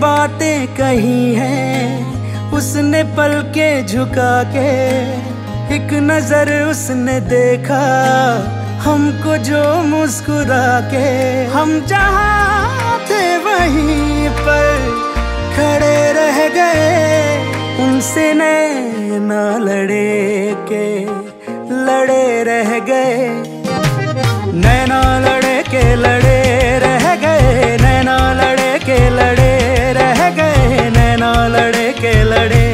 बातें कही हैं उसने पल के झुका के। एक नजर उसने देखा हमको जो मुस्कुरा के। हम जहाँ थे वहीं पर खड़े रह गए, उनसे नैना लड़े के लड़े रह गए। नैना लड़े के लड़े रह गए, नैना लड़े के लड़े रह गए, नैना लड़े के लड़े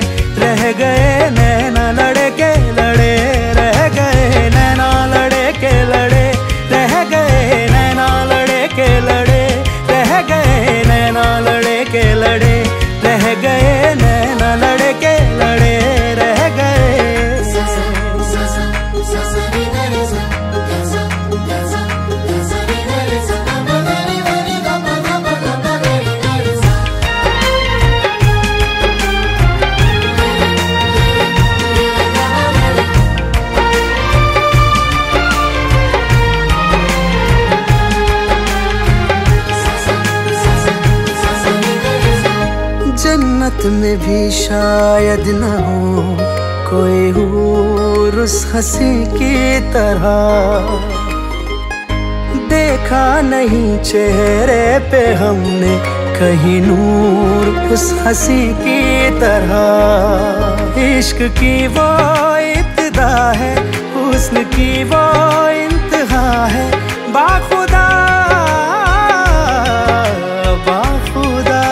रह गए, नैना लड़े के लड़े रह गए, नैना लड़े के लड़े रह गए, नैना लड़े के लड़े रह गए, नैना लड़े के लड़े रह गए, नैना लड़े के लड़े रह गए। जन्नत में भी शायद न हो कोई हूर उस हंसी की तरह। देखा नहीं चेहरे पे हमने कहीं नूर उस हंसी की तरह। इश्क की वो इब्तिदा है, हुस्न की वो इंतहा है। बाखुदा बाखुदा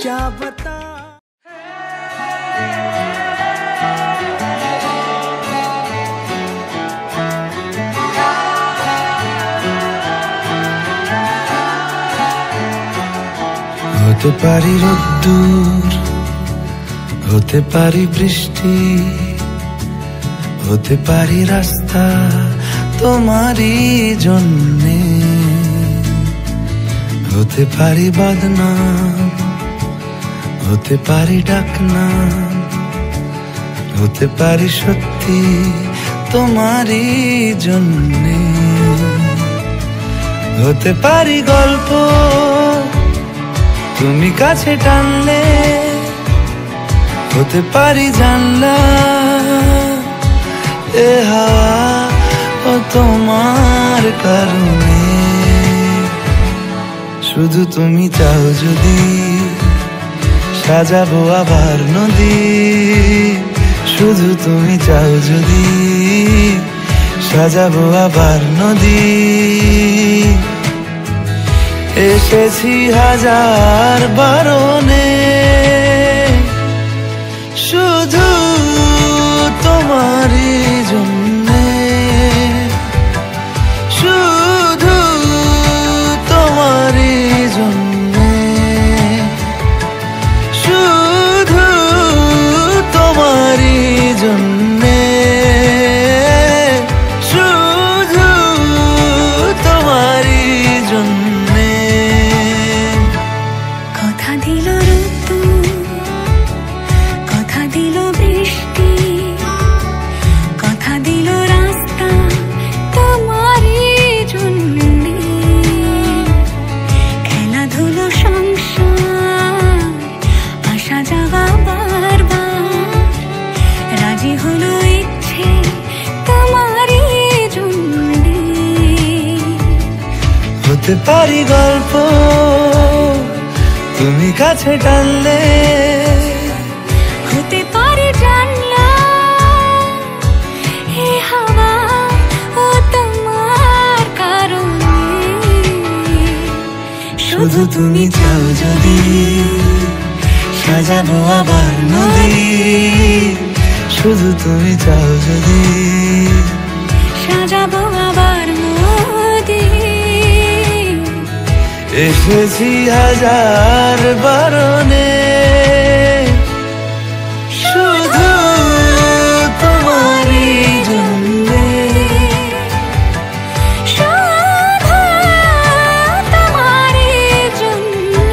क्या बता। হতে পারি রোদ্দুর, হতে পারি বৃষ্টি, হতে পারি রাস্তা তোমারই জন্যে। হতে পারি বদনাম, হতে পারি ডাকনাম, হতে পারি সত্যি তোমারই জন্যে। হতে পারি গল্প তুমি কাছে টানলে, হতে পারি জানলা এ হাওয়া ও তোমার কারণে। শুধু তুমি চাও যদি সাজাবো আবার নদী, শুধু তুমি চাও যদি সাজাবো আবার নদী। এসেছি হাজার বারণে শুধু তোমারই জন্যে, শুধু তোমারই জন্যে, শুধু তোমারই জন্যে, শুধু তোমারই জন্যে। কথা দিল ঋতু, কথা দিল বৃষ্টি, কথা দিল রাস্তা তোমারই জন্যে। খেলাধুলো সংসার আসা যাওয়া বারবার, রাজি হলো ইচ্ছে তোমারই জন্যে। হতে পারি গল্প তুমি কাছে টানলে, হতে পারে জানলা এ হাওয়া ও তোমার কারণে। শুধু তুমি চাও যদি সাজাবো আবার নদী, শুধু তুমি চাও যদি সাজাবো আবার নদী। এসেছি হাজার বারণে শুধু তোমারই জন্যে, শুধু তোমারই জন্যে।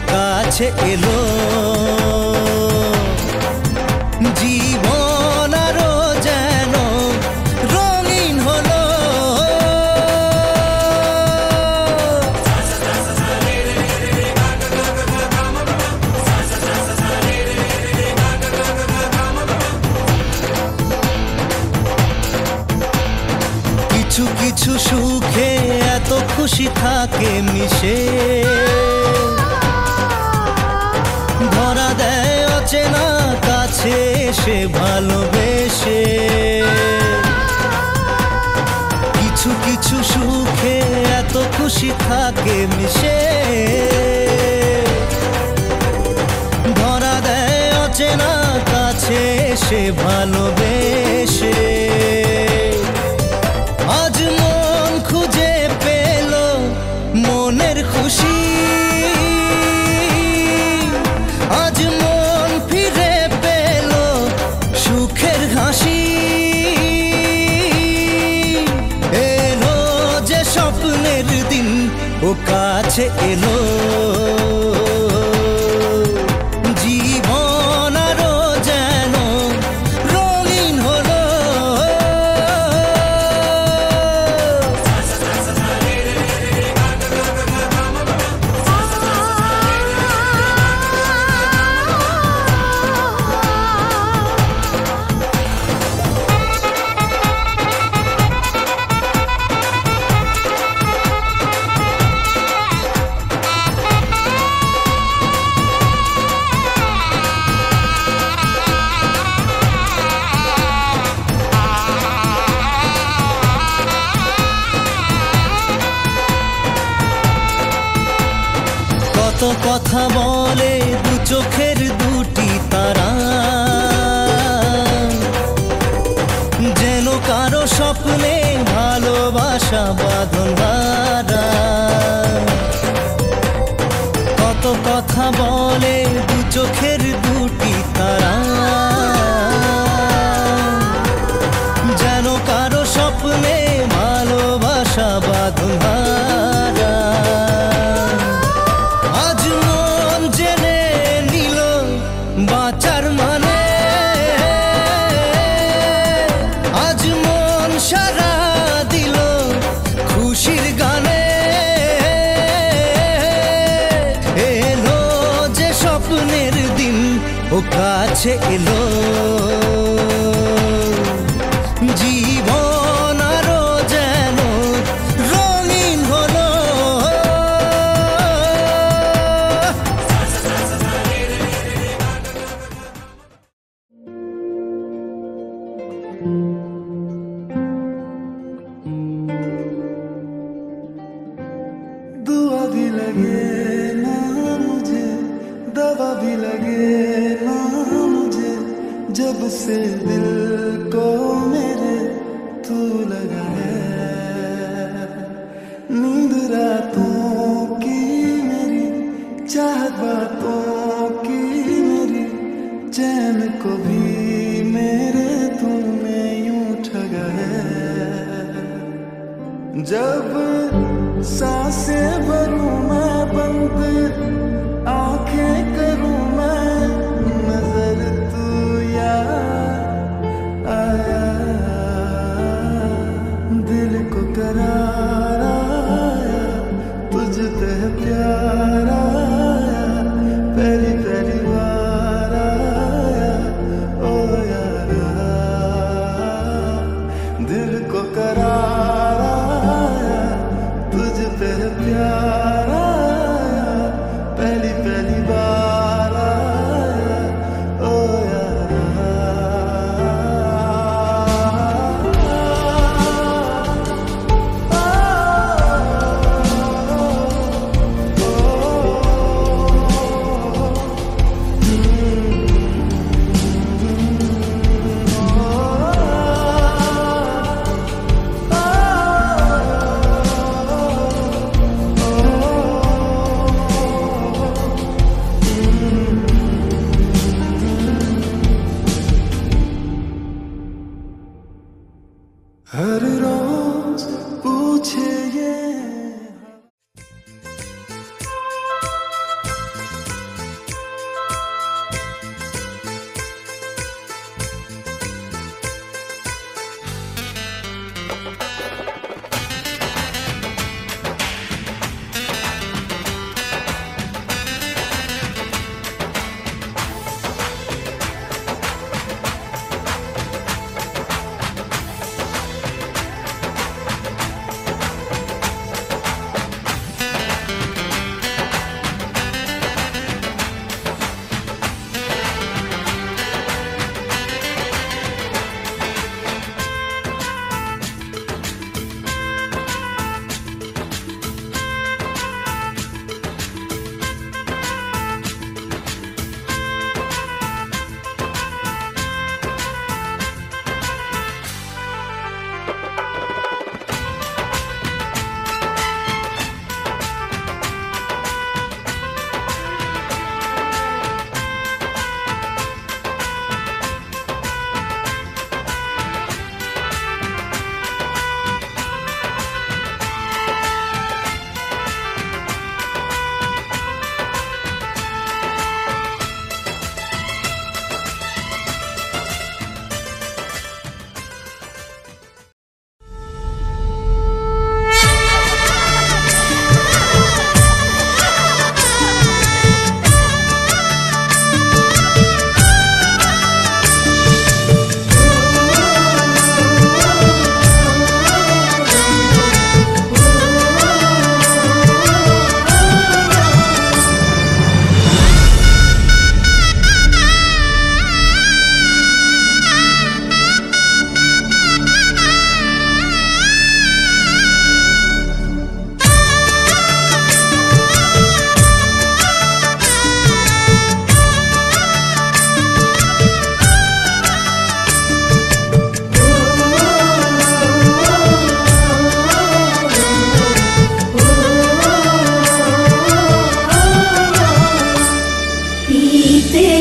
কাছে এলো জীবন আরো যেন রঙিন হলো কিছু কিছু সুখে এত খুশি থাকে মিশে ধরা দেয় অচেনা কাছে এসে ভালোবেসে কিছু কিছু সুখে এত খুশি থাকে মিশে ধরা দেয় অচেনা কাছে এসে ভালোবেসে আজ মন খুঁজে পেল মনের খুশি আজ মন ফিরে পেল সুখের হাসি এলো যে স্বপ্নের দিন ও কাছে এলো জীবন আরো যেন রঙিন হলো কত কথা বলে দু চোখের দুটি তারা যেন কারো স্বপ্নে ভালোবাসা বাঁধন ধরা কত কথা বলে দু চোখের দুটি তারা যেন কারো স্বপ্নে ভালোবাসা বাঁধন ধরা আজ মন জেনে নিল বাঁচার মানে আজ মন সারা দিল খুশির গানে এলো যে স্বপ্নের দিন ও কাছে এলো জীবন আরো যেন রঙিন হলো दुआ भी लगे ना मुझे दवा भी लगे ना मुझे जब से दिल को मेरे तू लगा है नींद रातों की मेरी चाहत बातों की मेरी चैन को भी मेरे तूने यूं ठगा है जब सांसें भरूं मैं बंद आंखें करूं मैं नजर तू याद आया दिल को करार आया तुझते प्यार आया पहली पहली बार आया ओ यारा दिल को करार आया तुझ पे प्यार आया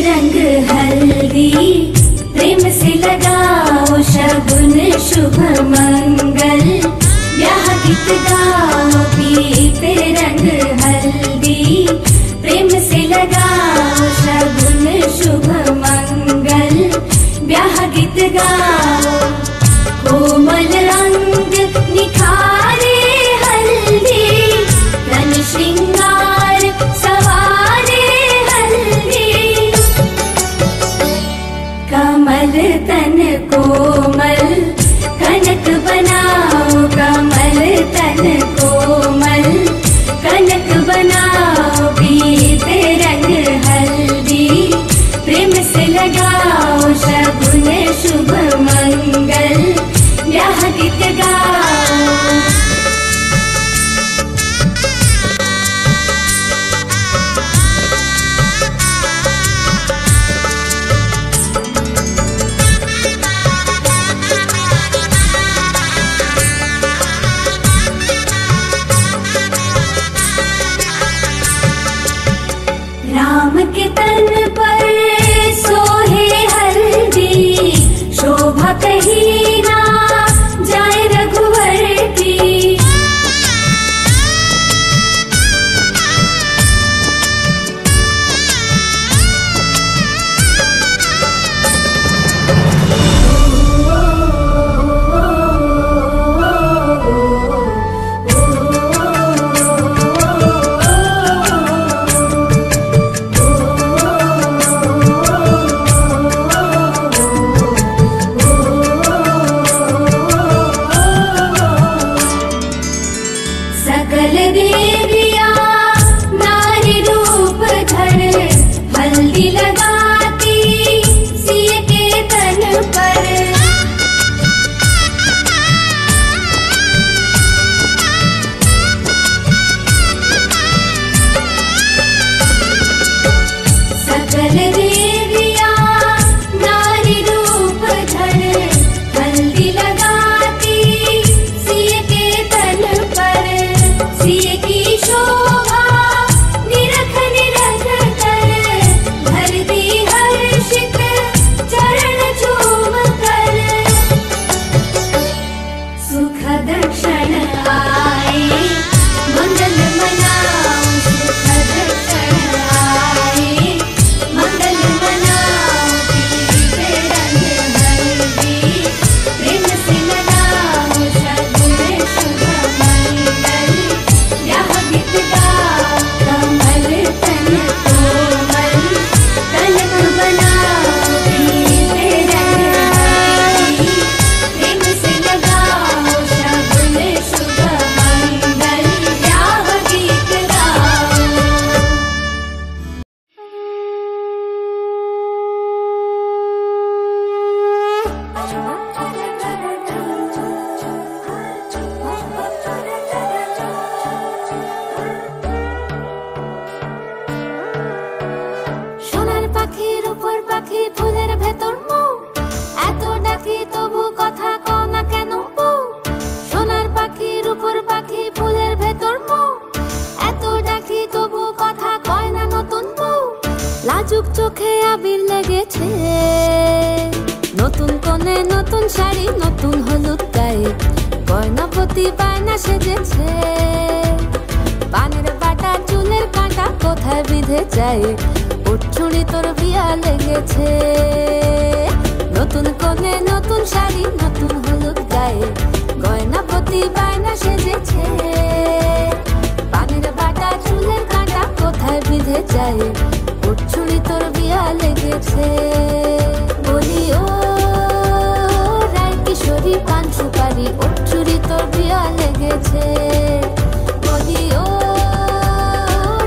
रंग हल्दी प्रेम से लगाओ शगुन शुभ मंगल ब्याह गीत गाओ पीत रंग हल्दी प्रेम से लगाओ शगुन शुभ मंगल ब्याह गीत गाओ कोमल अंग निखारे हल्दी तन श्रृंगार सवारे हल्दी कमल तन कोमल कनक बनाओ कमल तन कोमल कनक बनाओ पीत रंग हल्दी प्रेम से लगाओ शगुन शुभ मंगल ब्याह गीत गाओ राम के तन पर सोहे हल्दी शोभा कहीं ना जाए रघुवर की सकल देवियां नारी रूप धर हल्दी लगाती सिय के तन पर सकल देवियां नारी रूप धर हल्दी लगाती सिय के तन पर सिय की शोभा निरख निरख कर धरती हर्षित चरण चूम कर सुखद क्षण आए मंगल मनाओ सुखद क्षण आए मंगल मनाओ पीत रंग हल्दी प्रेम से लगाओ शगुन शुभ मंगल ब्याह गीत गाओ कमल तन कोमल कनक बनाओ पीत रंग हल्दी प्रेम से लगाओ शगुन शुभ मंगल ब्याह गीत गाओ সোনার পাখির উপর পাখি ফুলের ভেতর মৌ এত ডাকি তবু কথা কও না কেন বউ সোনার পাখির উপর পাখি ফুলের ভেতর মৌ এত ডাকি তবু কথা কয় না নতুন বউ লাজুক চোখে আবির লেগেছে নতুন কোণে নতুন শাড়ি নতুন হলুদ গায়ে গয়নাপতি বায়না সেজেছে পানের বাটা চুলের কাঁটা কোথায় বিঁধে যায় উঠছুড়ি তোর বিয়া লেগেছে নতুন কোণে নতুন শাড়ি নতুন হলুদ গায়ে গয়নাপতি বায়না সেজেছে পানের বাটা চুলের কাঁটা কোথায় বিঁধে যায় উঠছুড়ি তোর বিয়া লেগেছে বলি ও রায় কিশোরী পান সুপারি উঠছুড়ি তোর বিয়া লেগেছে বলি ও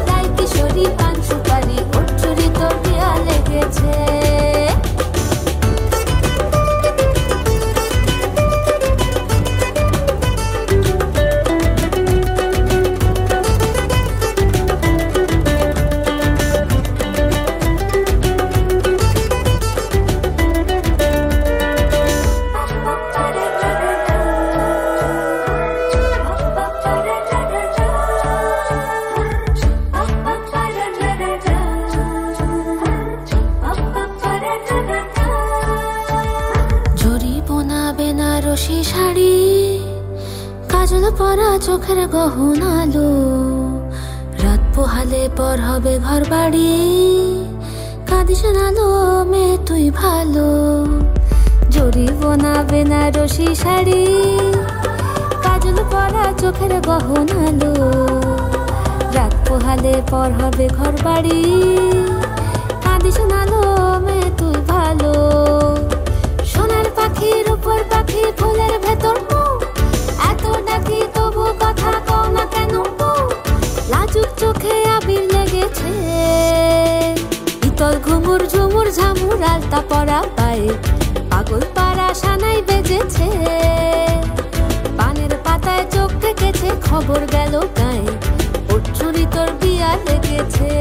রায় কিশোরী পান সুপারি উঠছুড়ি তোর বিয়া লেগেছে কাজল পরা চোখের গহনালো, রাত পোহালে পর হবে ঘর বাড়ি। কাঁদিস না লো মেয়ে তুই ভালো, জরিব না বেনারসি শাড়ি। কাজল পরা চোখের গহনালো, রাত পোহালে পর হবে ঘর বাড়ি। কাঁদিস না লো মেয়ে তুই ভালো। সোনার পাখি রূপোর পাখি ফুলের ভেতর মুখ, এত ডাকি তবু কথা কও না কেন? লাজুক চোখে আবির লেগেছে, ইতল ঘুমুর ঝুমুর ঝামুর আলতা পরা পায়ে, পাগল পাড়া সানাই বেজেছে। পানের পাতায় চোখ থেকেছে, খবর গেল গায়ে, ওর চুরি তোর বিয়া লেগেছে।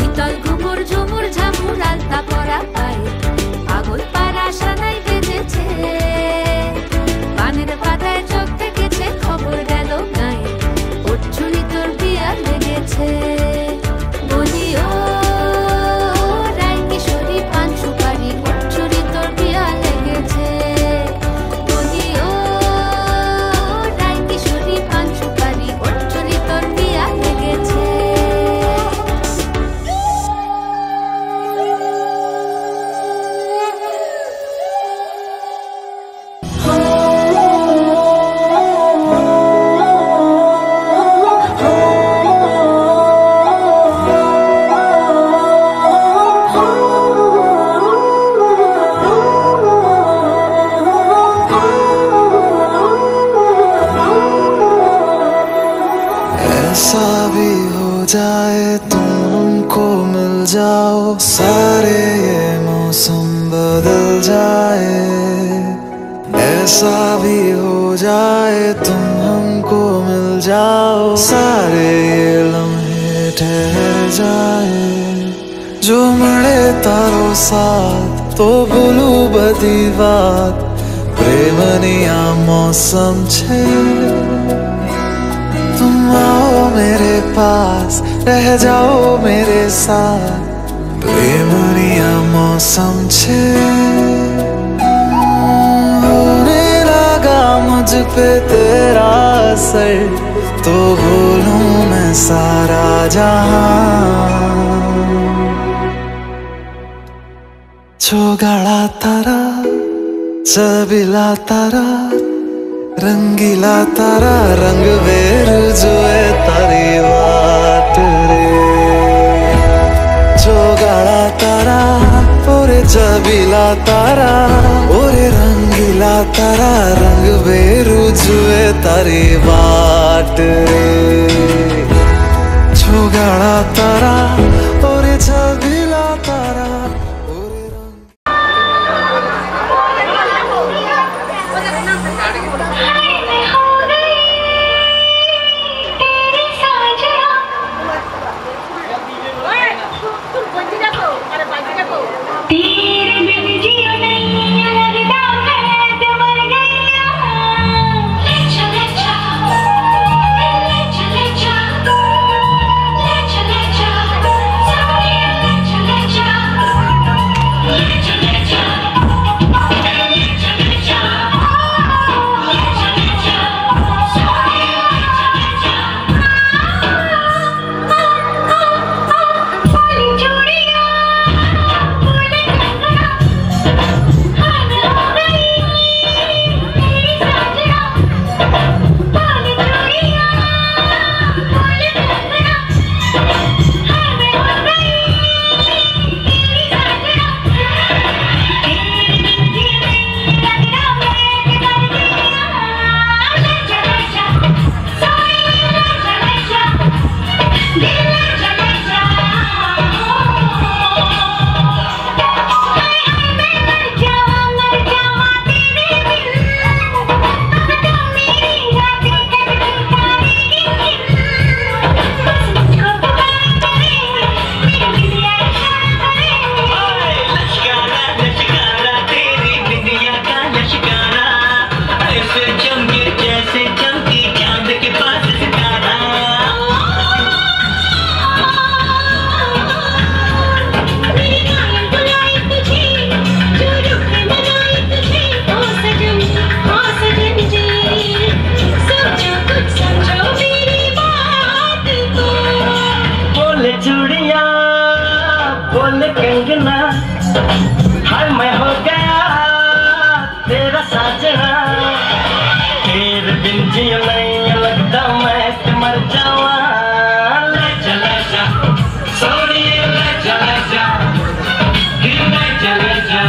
ইতল ঘুমুর ঝুমুর ঝামুর আলতা পরা পায়ে, পাগল পাড়া সানাই বেজেছে। পানের পাতায় চোখ থেকেছে, খবর গেল গায়ে, ওর চুরি তোর বিয়া লেগেছে। বলি ও রাই কিশোরী পান সুপারি, ওর চুরি তোর বিয়া লেগেছে। বলি ও রাই কিশোরী পান সুপারি, ওর চুরি তোর বিয়া লেগেছে। ऐसा भी हो जाए तुम हमको मिल जाओ, सारे ये मौसम बदल जाए। ऐसा भी हो जाए तुम हमको मिल जाओ, सारे ये लम्हे ठहर जाए। जो મળે તારો સાથ તો ભૂલું બધી વાત, પ્રેમની આ મૌસમ છે। तुम आओ मेरे पास, रह जाओ मेरे साथ, प्रेमनिया मौसम छे। होने लगा मुझ पे तेरा असर, तो भूलूं मैं सारा जहां। छोगाड़ा तारा, चबिला तारा, रंगीला तारा, रंग बेरू जुए तारी वाट रे। जोगाड़ा तारा ओरे चबीला तारा, ओरे रंगीला तारा, रंग बेरू जुए तारी वाट रे। जोगाड़ा तारा ओरे चबीला तारा, ओरे रंग Let's बोले कंगना हाय मैं हो गया तेरा साजना, तेरे बिन जियो नहीं लगता मैं तो मर जावा। ले चले जा सोनी ले चले जा, ले चले जा।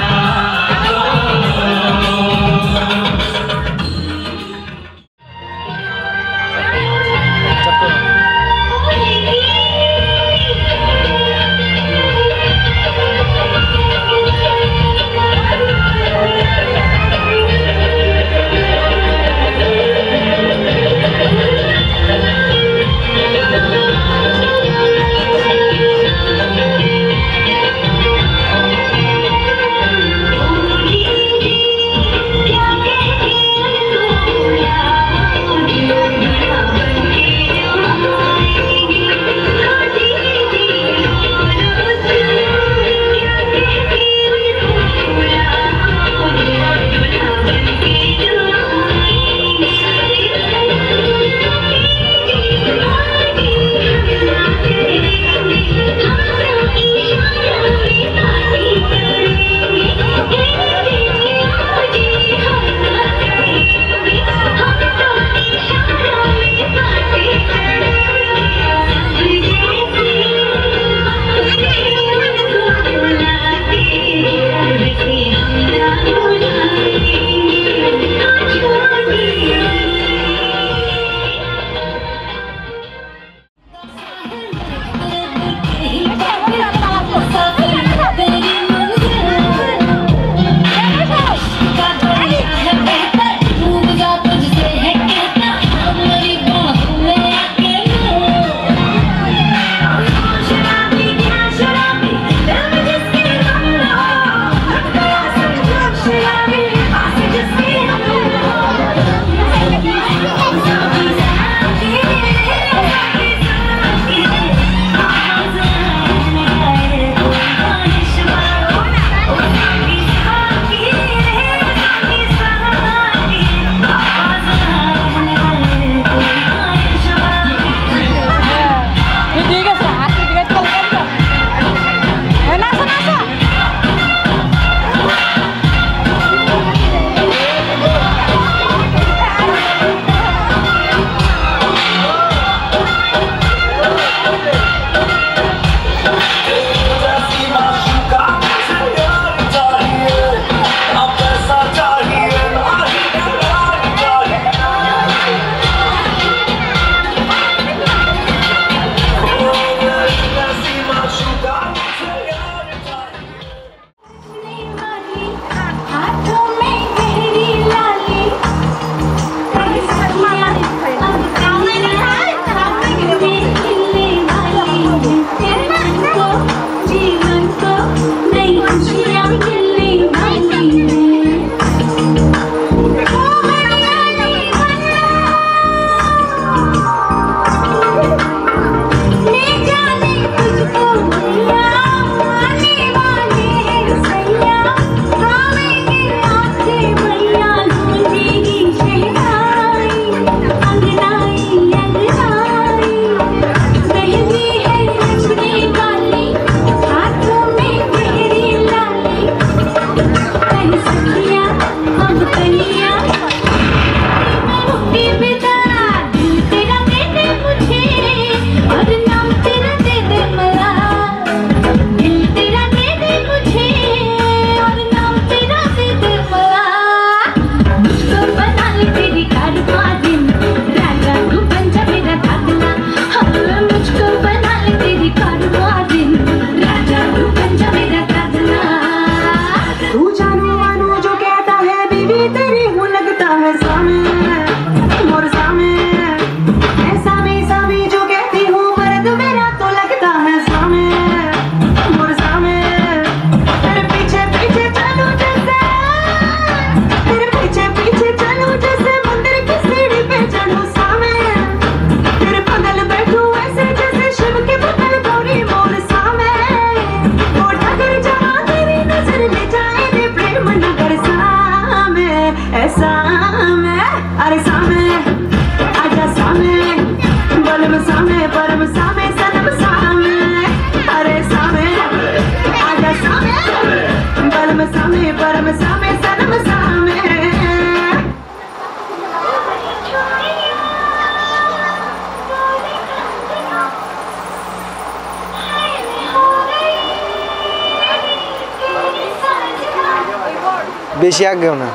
বেশি আগেও না।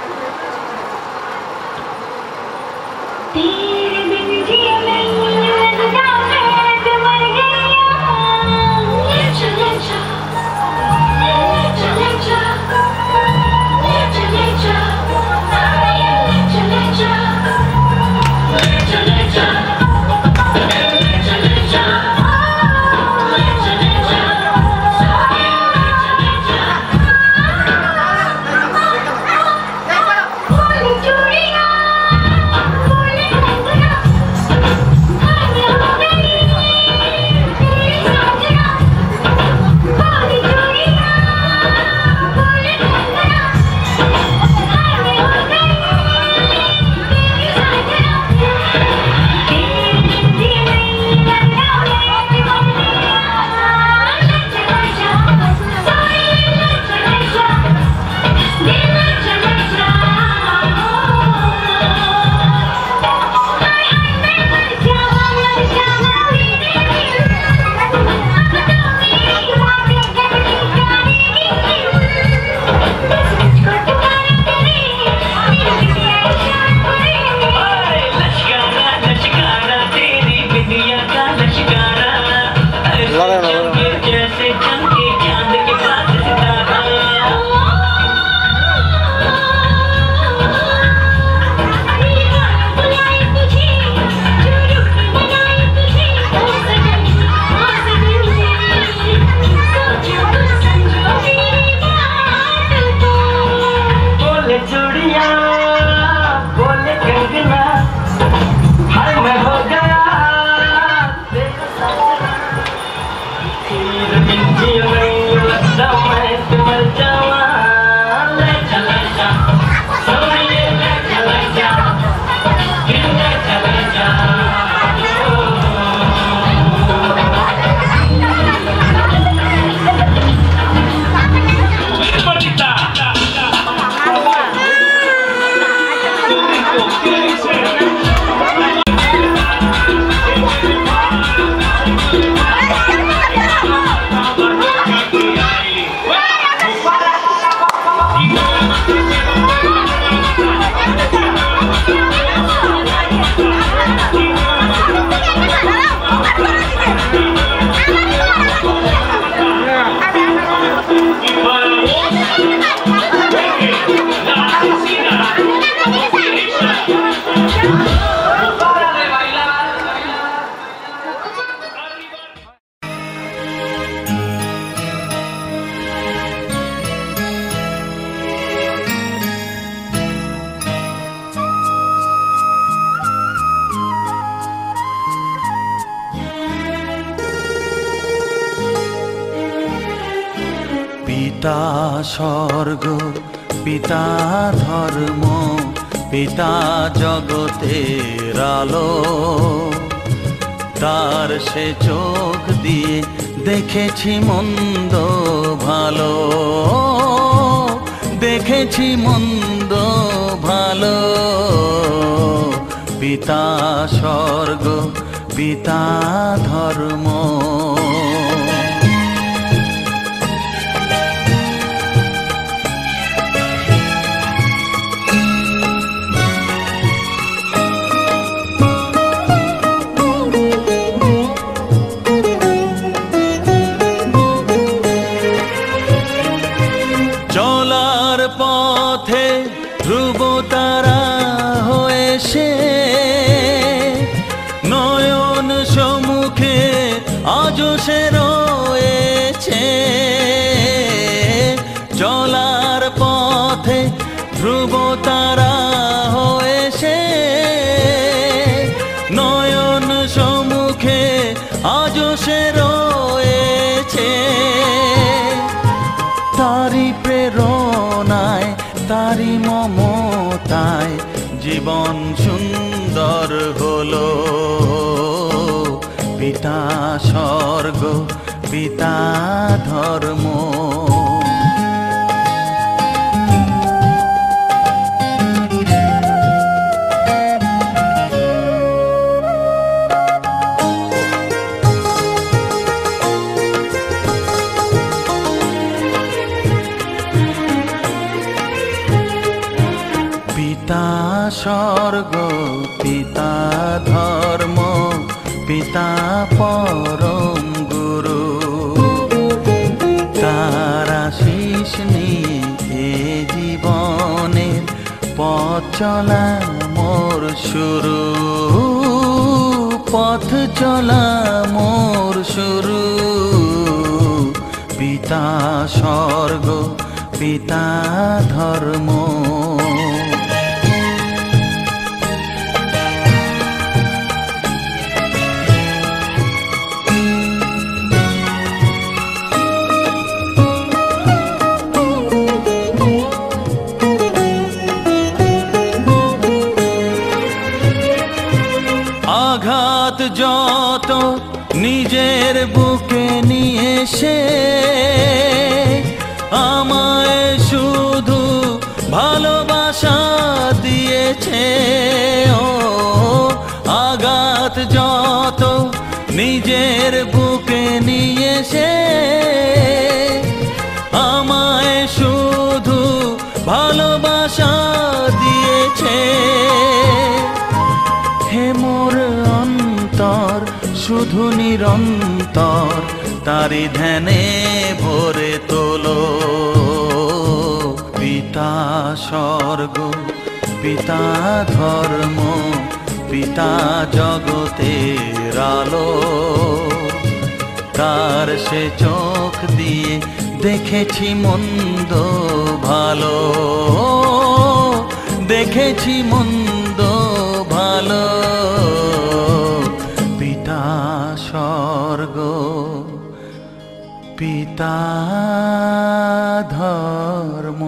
পিতা স্বর্গ, পিতা ধর্ম, পিতা জগতের আলো, তার সে চোখ দিয়ে দেখেছি মন্দ ভালো, দেখেছি মন্দ ভালো। পিতা স্বর্গ, পিতা ধর্ম। চলার পথে ধ্রুব তারা হয়ে সে নয়ন সম্মুখে আজ সে রয়েছে। চলার পথে ধ্রুব তারা হয়ে সে নয়ন সম্মুখে আজ সে রয়েছে। তারি প্রেরণায়, তারি মমতায় জীবন সুন্দর হলো। পিতা স্বর্গ, পিতা ধর্ম। স্বর্গ, পিতা ধর্ম, পিতা পরম গুরু। তার আশিস নিয়ে এ জীবনের পথ চলা মোর শুরু, পথ চলা মোর শুরু। পিতা স্বর্গ, পিতা ধর্ম। আঘাত যত নিজের বুকে নিয়ে সে আমায় শুধু ভালোবাসা দিয়েছে। ও আঘাত যত নিজের বুকে নিয়ে সে আমায় শুধু ভালোবাসা দিয়েছে। হে মোর অন্তর শুধু নিরন্তর তারি ধ্যানে ভরে তোলো। পিতা স্বর্গ, পিতা ধর্ম, পিতা জগতের আলো। তার সে চোখ দিয়ে দেখেছি মন্দ ভালো, দেখেছি মন্দ ভালো। পিতা স্বর্গ, পিতা ধর্ম।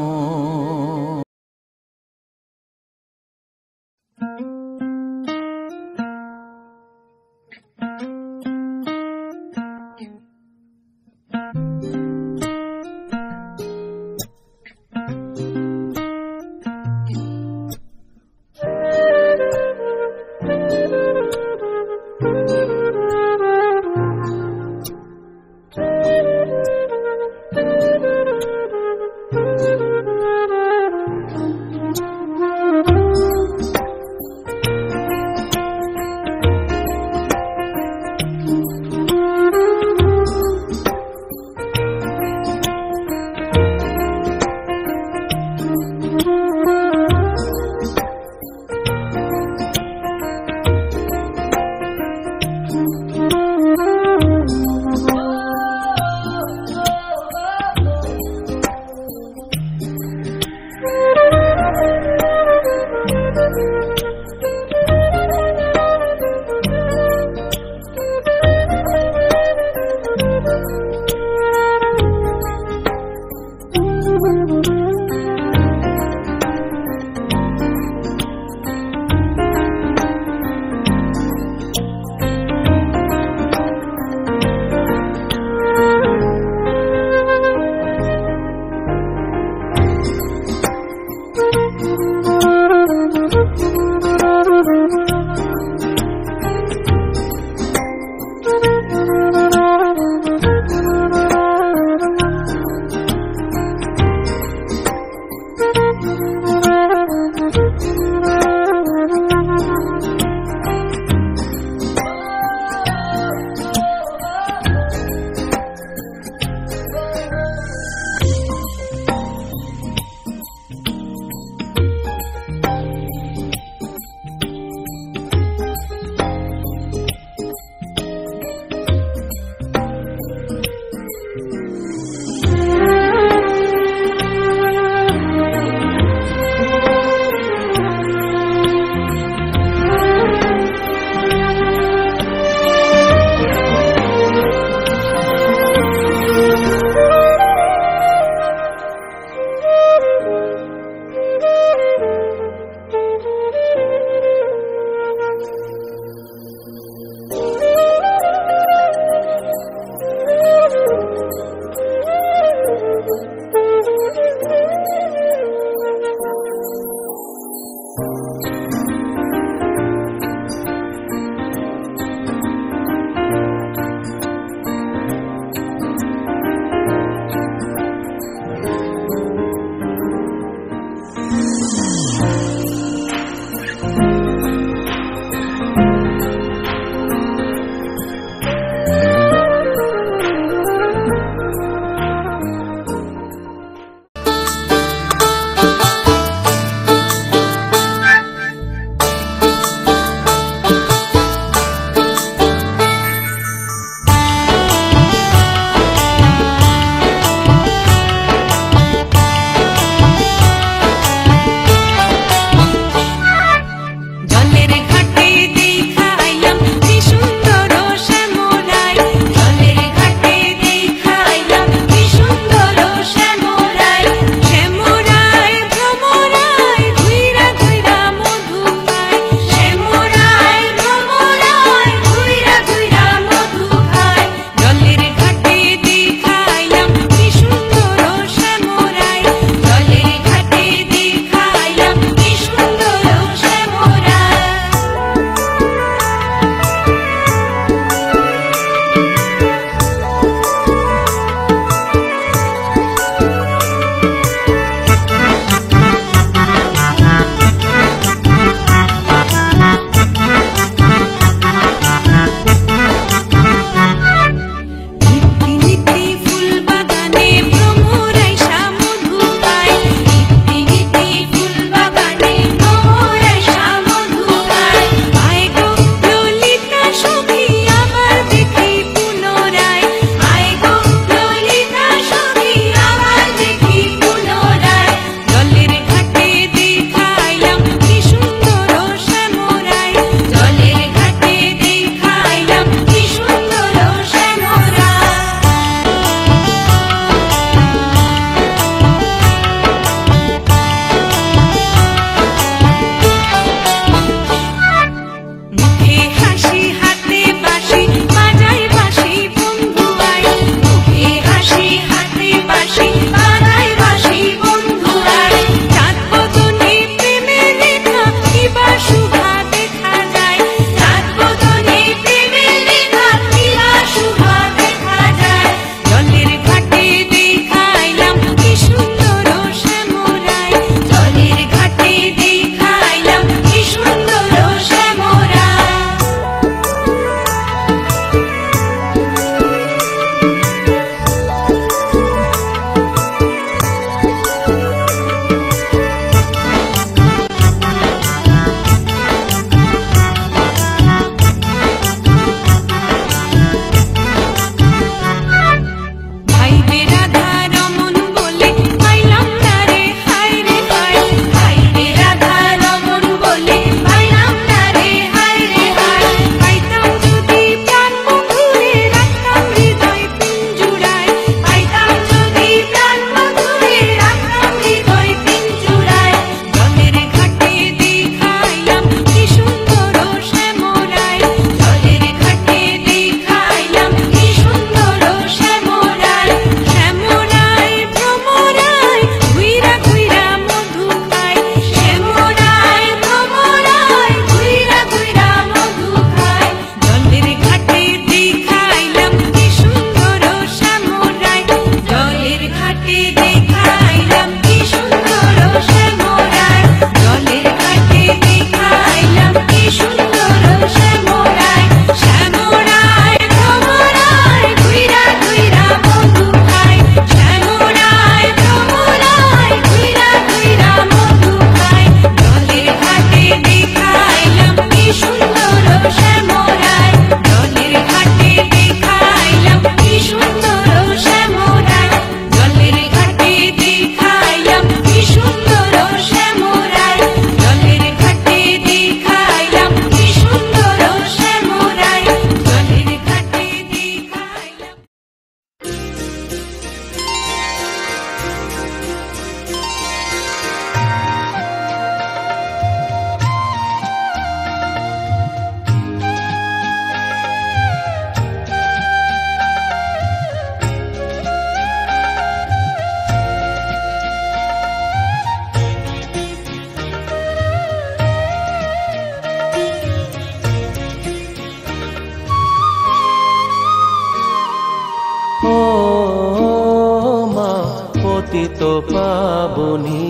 পতিত পাবনী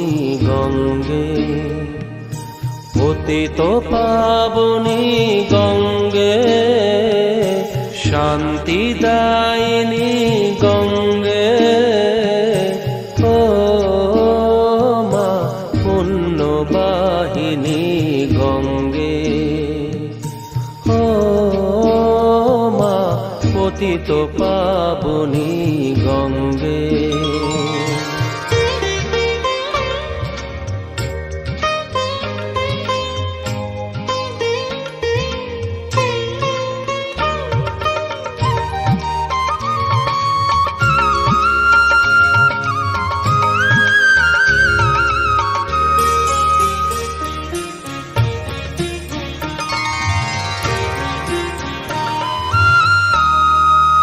গঙ্গে, পতিত পাবনী গঙ্গে, শান্তিদায়িনী গঙ্গে, ও মা পুণ্যবাহিনী গঙ্গে, ও মা পতিত পাবনী গঙ্গে।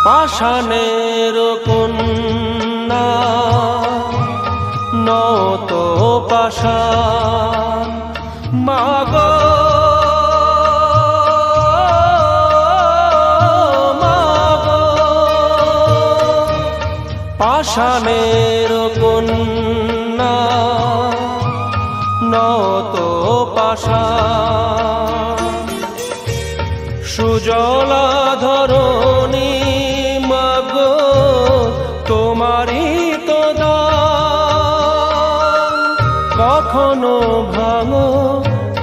পাষাণের কন্যা নত পাষাণ, মাগো মাগো, পাষাণের কন্যা নত পাষাণ, সুজলা ধরণী মাগো তোমারই তো দান, কখনো ভাঙো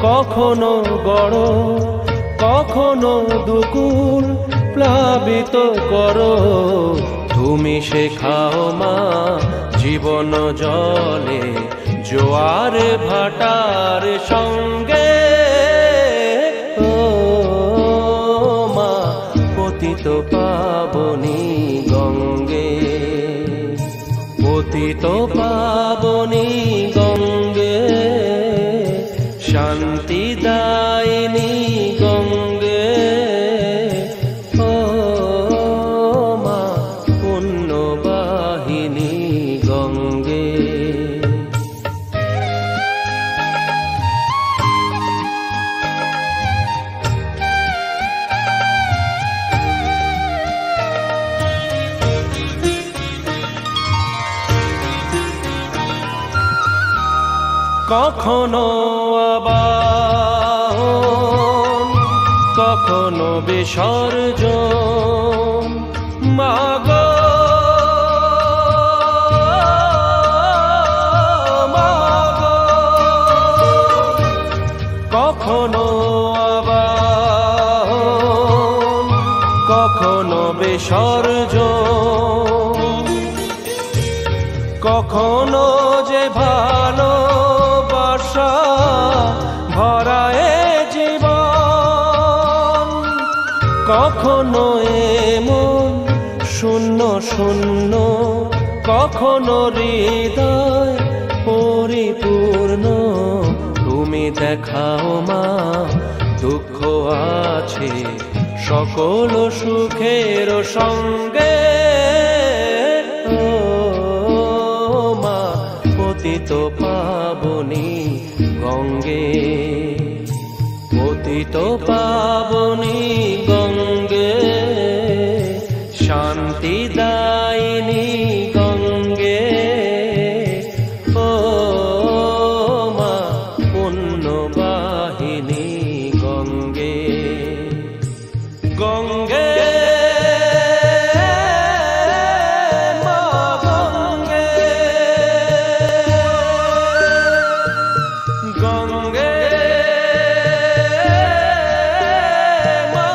কখনো গড়ো, কখনো দুকুল প্লাবিত করো, তুমি শেখাও মা জীবন জলে জোয়ার ভাটার সঙ্গে, ও মা পতিত পাবনী গঙ্গে, পতিত পাবনী গঙ্গে, শান্তিদায়িনী গঙ্গে, ও মা পুণ্যবাহিনী গঙ্গে। কখনো আবাহন কখনো বিসর্জন, মাগো মাগো, কখনো আবাহন কখনো বিসর্জন, কখনো যে ভালোবাসা ভরায় জীবন, কখনো এমন শূন্য শূন্য, কখনো হৃদয় পরিপূর্ণ, তুমি দেখাও মা দুঃখ আছে সকল সুখের সঙ্গে, ও মা পতিত পাবনী গঙ্গে, পতিত পাবনী গঙ্গে, শান্তিদায়িনী গঙ্গে, ও মা পুণ্যবাহিনী গঙ্গে, গঙ্গে মা গঙ্গে, গঙ্গে মা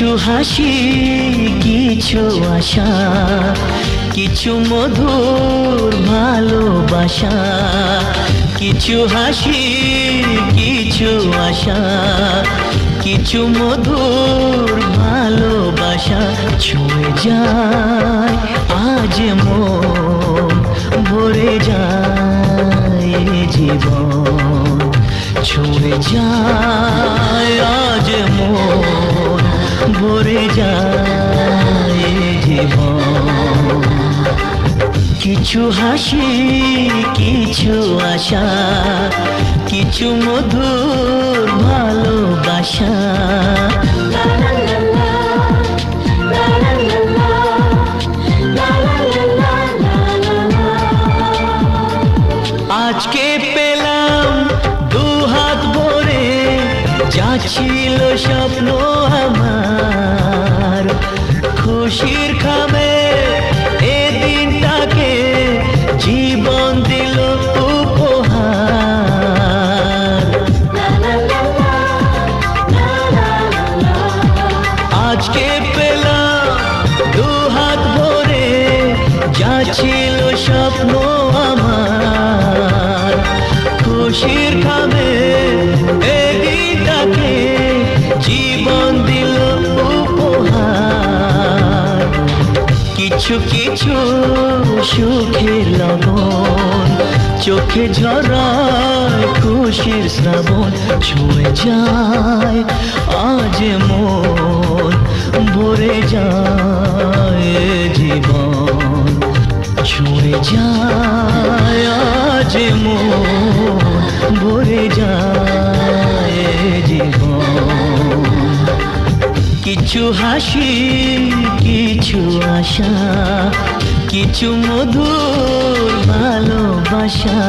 কিছু হাসি কিছু আশা কিছু মধুর ভালোবাসা কিছু হাসি কিছু আশা কিছু মধুর ভালোবাসা ছুঁয়ে যায় আজ মন ভরে যায় জীবন ছুঁয়ে যায় আজ মন ভরে যায় জীবন কিছু হাসি কিছু আশা কিছু মধুর ভালোবাসা আজকে পেলাম দু হাত ভরে যা ছিল স্বপ্ন আমার খুশির খামে এ দিনটাকে জীবন দিল উপহার আজকে পেলাম দু হাত ভরে যা ছিল স্বপ্ন আমার খুশির খামে এ দিনটাকে জীবন দিল উপহার কিছু কিছু সুখের লবণ চোখে ঝরায় খুশির শ্রাবণ ছুঁয়ে যায় আজ মন ভরে যায় জীবন ছুঁয়ে যায় আজ মন ভরে যায় জীবন কিছু হাসি কিছু আশা কিছু মধুর ভালোবাসা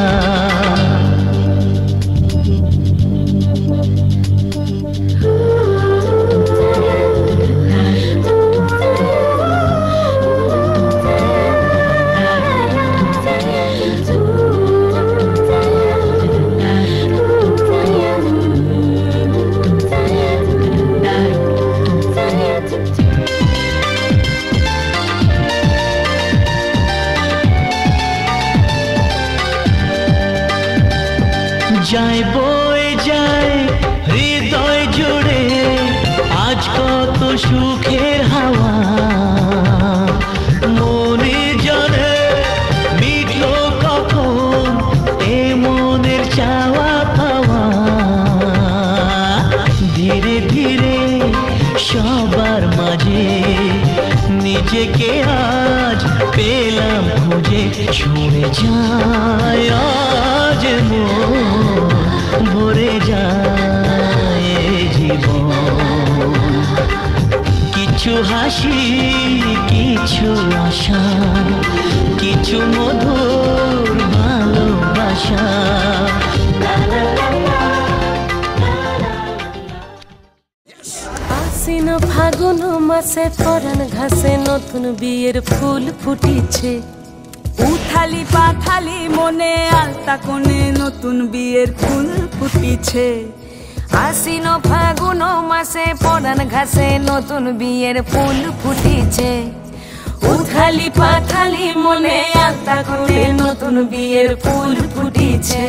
যায় বয়ে যায় হৃদয় জুড়ে আজ কত সুখের হাওয়া মনে জানে মিটলো কখন এ মনের চাওয়া পাওয়া ধীরে ধীরে সবার মাঝে নিজেকে আজ পেলাম খুঁজে ছুঁয়ে যায় আজ মন ভরে যায় জীবন কিছু হাসি কিছু আশা কিছু মধুর ভালোবাসা আশ্বিন ফাগুন মাসে পরাণ ঘাসে নতুন বিয়ের ফুল ফুটিছে উথালি পাথালি মনে আলতা কোণে নতুন বিয়ের ফুল ফুটিছে আশ্বিন ফাগুন মাসে পরাণ ঘাসে নতুন বিয়ের ফুল ফুটিছে উথালি পাথালি মনে আলতা কোণে নতুন বিয়ের ফুল ফুটিছে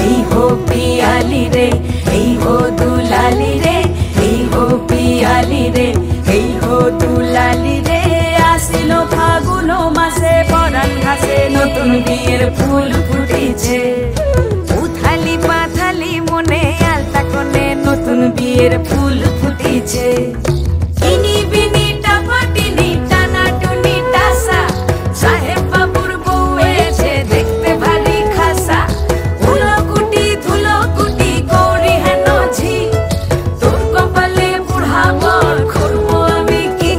এই হো পিয়ালি রে এই হো দুলালি রে এই হো পিয়ালি রে এই হো দুলালি রে আশ্বিন ফাগুন মাসে পরাণ ঘাসে নতুন বিয়ের ফুল ফুটিছে উথালি পাথালি মনে আলতা কোণে নতুন বিয়ের ফুল ফুটিছে ইনি বিনি টাপাটিনি টানা টুনি টাসা সাহেব বাবুর বউ এসে দেখতে ভারী খাসা উলকুটি ধুলকুটি গৌরী হেন ঝি তোর কপালে বুড়া বর করবো আমি কি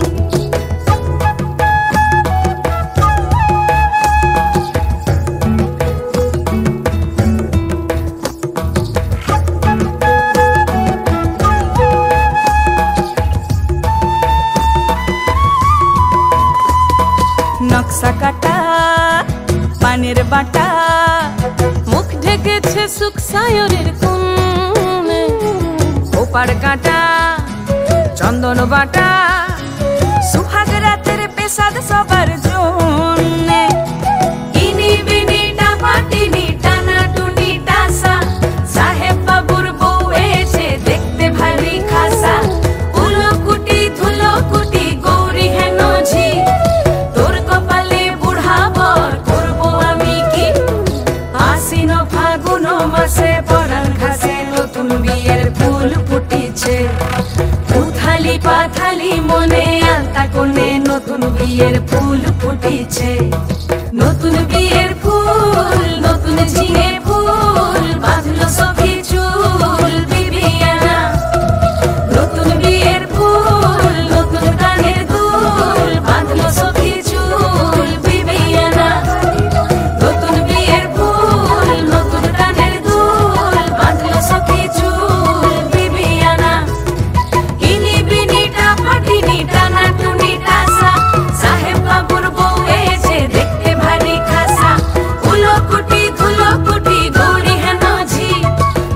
নকশা কাটা পানের বাটা মুখ ঢেকেছে সুখ সায়রের কোণে ওপার কাটা চন্দন বাটা সুহাগ রাতের পেশাদ সবার জন্যে ইনি বিনি টাপাটিনি টানা টুনি টাসা সাহেব বাবুর বউ এসে দেখতে ভারী খাসা উলকুটি ধুলকুটি গৌরী হেন ঝি তোর কপালে বুড়া বর করবো আমি কি আশ্বিন ফাগুন মাসে পরাণ ঘাসে নতুন বিয়ের ফুল ফুটিছে উথালি পাথালি মনে আলতা কোণে নতুন বিয়ের ফুল ফুটিছে নতুন বিয়ের ফুল নতুন ঝিঙে ফুল বাঁধলো সখী চুল বিবিয়ানা নতুন বিয়ের ফুল নতুন কানের দুল বাঁধলো সখী চুল বিবিয়ানা নতুন বিয়ের ফুল নতুন কানের দুল বাঁধলো সখী চুল বিবিয়ানা ইনি বিনি টাপাটিনি টানা টুনি টাসা সাহেব বাবুর বউ এসে দেখতে ভারী খাসা উলকুটি ধুলকুটি গৌরী হেন ঝি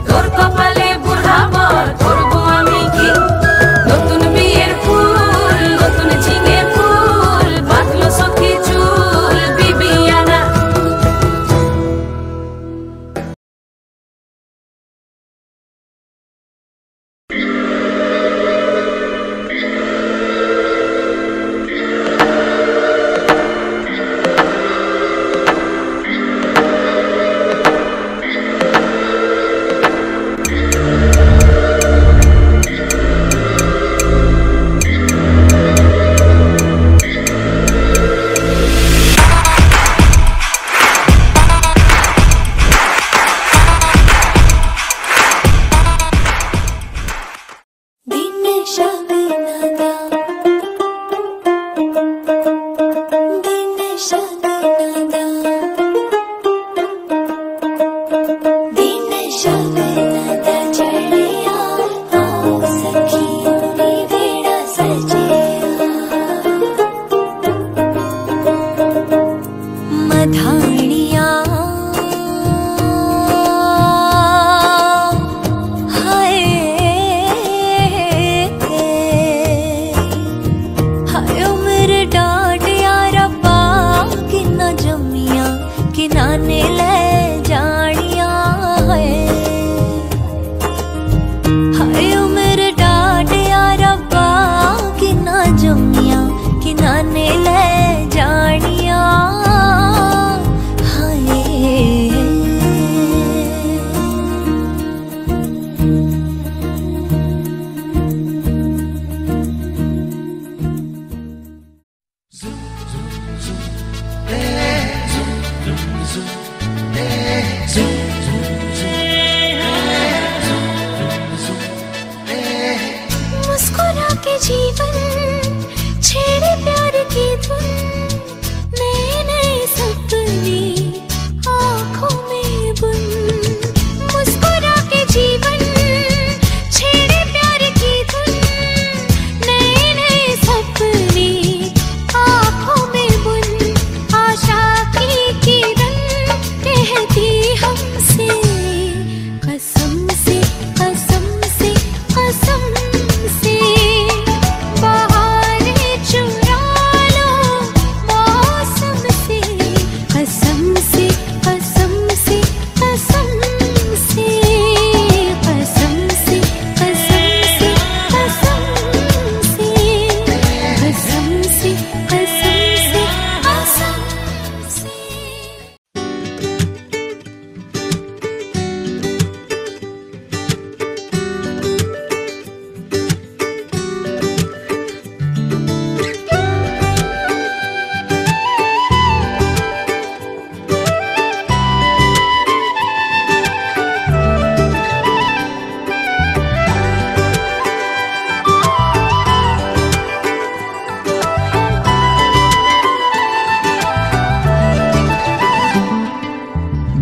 তোর কপালে বুড়া বর করবো আমি কি নতুন বিয়ের ফুল নতুন ঝিঙে ফুল বাঁধলো সখী চুল বিবিয়ানা मुस्कुरा के जीवन छेड़े प्यार की धुन नए नए सपने आँखों में बुन मुस्कुरा के जीवन छेड़े प्यार की धुन नए नए सपने आँखों में बुन आशा की किरण कहती हमसे कसम से कसम से कसम से बहारें चुरा लो मौसम से कसम से कसम से कसम से कसम से कसम से कसम से कसम से कसम से कसम से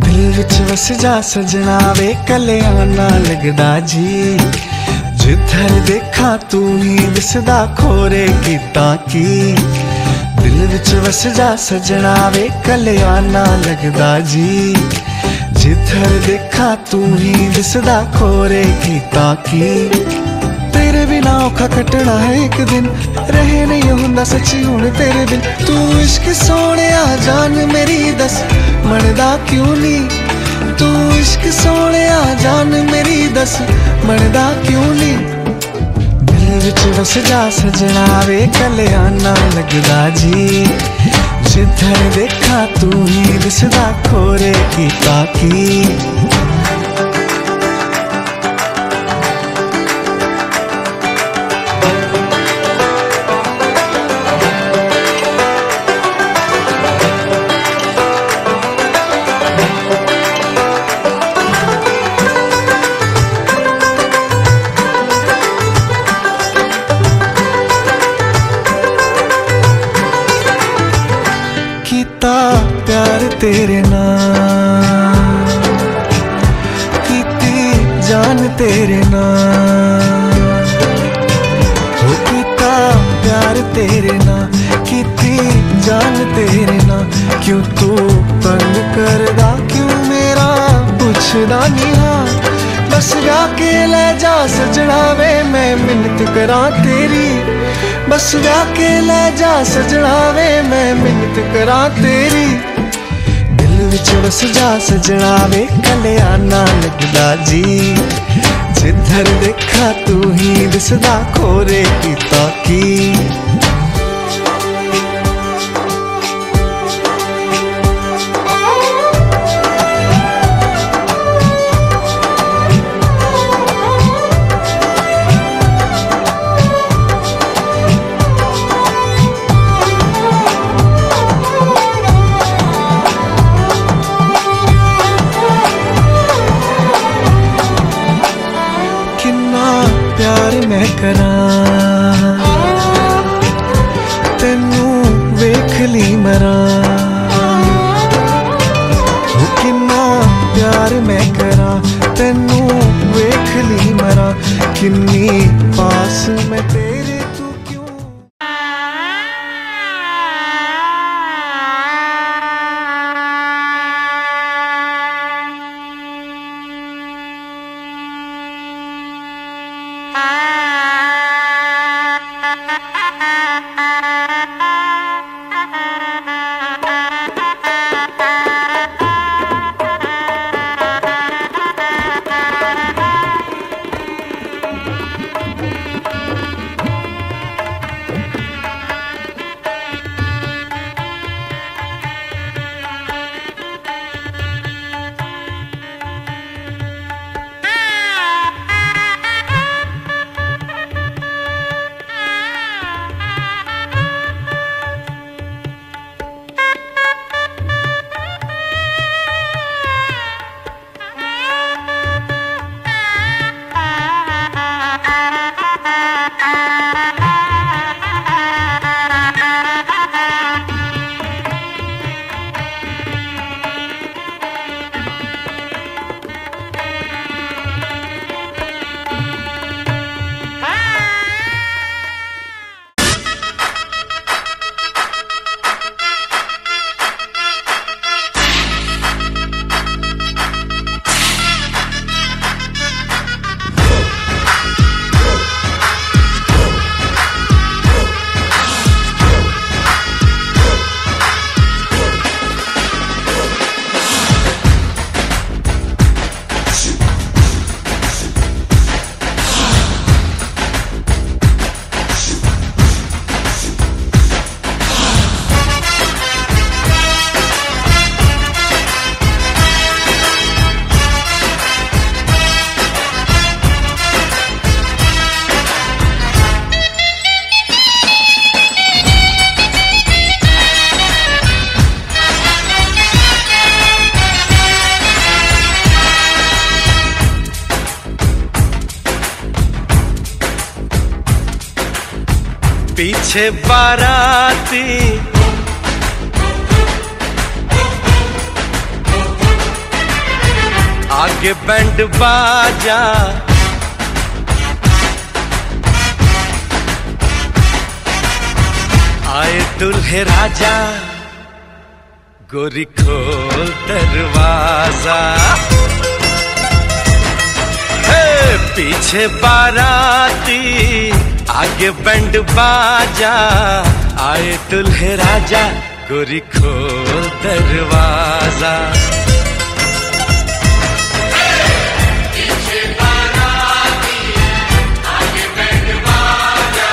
दिल विच वस जा सजना वे कल्याणा लगदा जी जिधर देखा तू ही दिसदा खोरे कीता की दिल विच वस जा सजना वे कल्याणा लगदा जी जिधर देखा तू ही दिसदा खोरे कीता की तेरे बिना औखा कटना है एक दिन, रहे नहीं हुंदा सच्ची हुण तेरे बिन। तू इश्क सोने आ जान मेरी दस मनदा क्यों नहीं, तू इश्क सोने आ जान मेरी दस मनदा क्यों नहीं। दिल विच बस जा सजना वे कल्याना लगदा जी, जिधर देखा तू ही दिसदा खोरे की ताकी। प्यार तेरे नाल कीती जान तेरे नाल, हो कीता प्यार तेरे नाल कीती जान तेरे नाल। क्यों तू तंग करदा क्यों मेरा पुछदा नहीं हाल, बस गा के ले जा सजना वे मैं मिन्नत करा तेरी, बस गा के ले जा सजना वे मैं मिन्नत करा तेरी। दिल विच बस जा सजना वे कल्याना लगदा जी, जिधर देखा तू ही दिसदा खोरे की ताकी। प्यार मैं करां तेनू वेख ली मरां, किन्ना प्यार मैं करां तेनू वेख ली मरां। किन्नी पास मैं तेरे तू क्यों। पीछे बाराती आगे बैंड बाजा, आए दुल्हे राजा गोरी खोल दरवाजा। पीछे बाराती आगे बैंड बाजा, आए दुल्हे राजा, गोरी खोल दरवाजा। पीछे बाराती, आगे बैंड बाजा,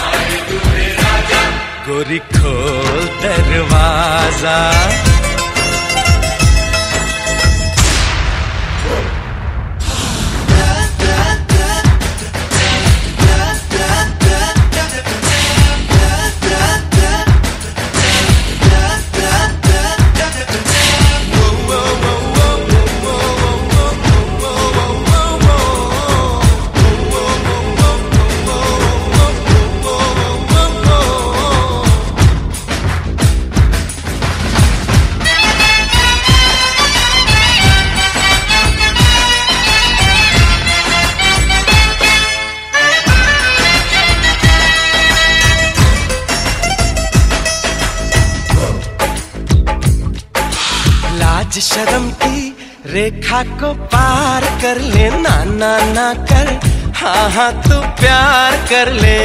आए दुल्हे राजा, गोरी खोल दरवाजा। लाज शर्म की रेखा को पार कर ले, ना ना ना कर, हाँ हाँ तू प्यार कर ले।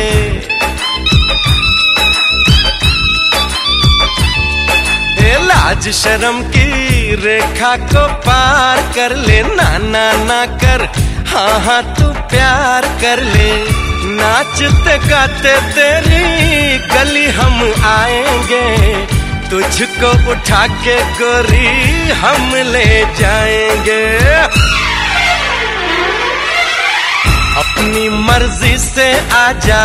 लाज शर्म की रेखा को पार कर ले, ना ना ना कर, हाँ हाँ तू प्यार कर ले। नाचते गाते तेरी गली हम आएंगे, तुझको उठा के गोरी हम ले जाएंगे। अपनी मर्जी से आजा,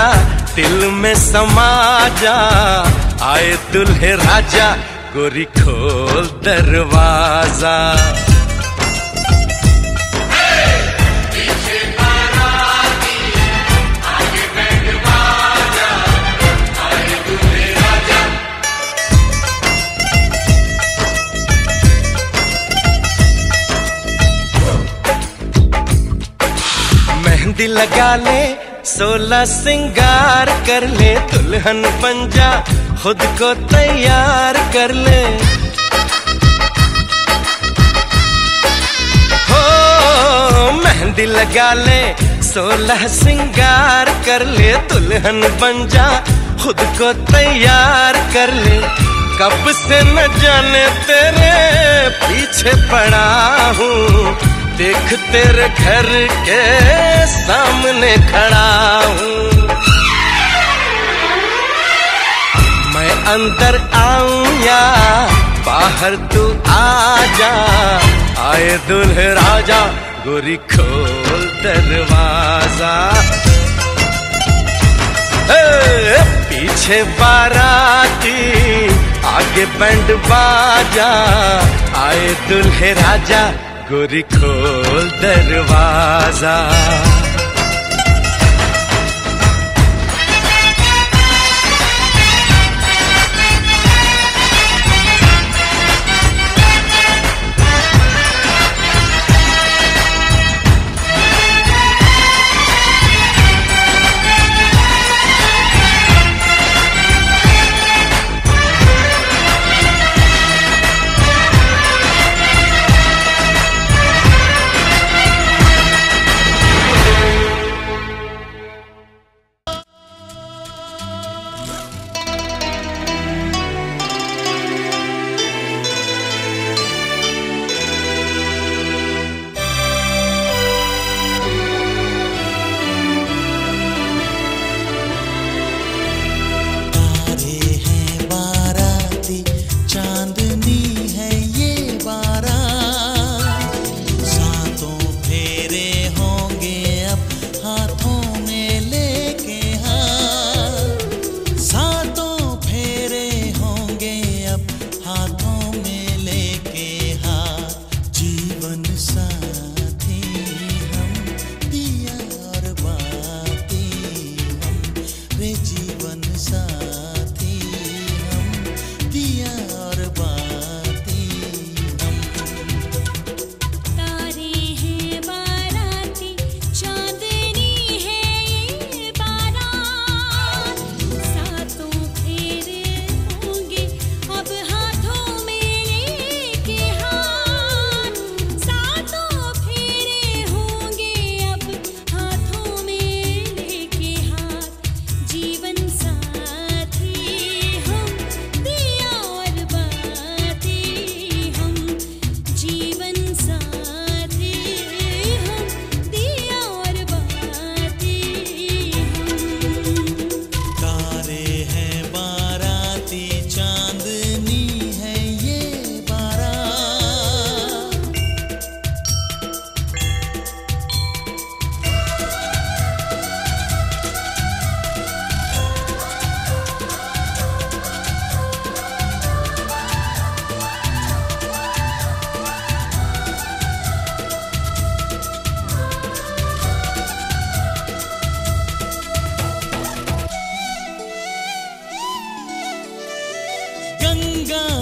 दिल में समा जा, आए दुल्हे राजा, गोरी खोल दरवाजा। पीछे बाराती, आगे बैंड बाजा, आए दुल्हे राजा। मेहंदी लगा ले, 16 सिंगार कर ले, दुल्हन बन जा, खुद को तैयार कर ले। हो मेहंदी लगा ले, 16 सिंगार कर ले, दुल्हन बन जा, खुद को तैयार कर ले। कब से न जाने तेरे पीछे पड़ा हूँ, देख तेरे घर के सामने खड़ा हूँ। मैं अंदर आऊं या बाहर तू आजा, आए दुल्हे राजा, गोरी खोल दरवाजा। पीछे बाराती, आगे बैंड बाजा, आए दुल्हे राजा, गोरी खोल दरवाजा।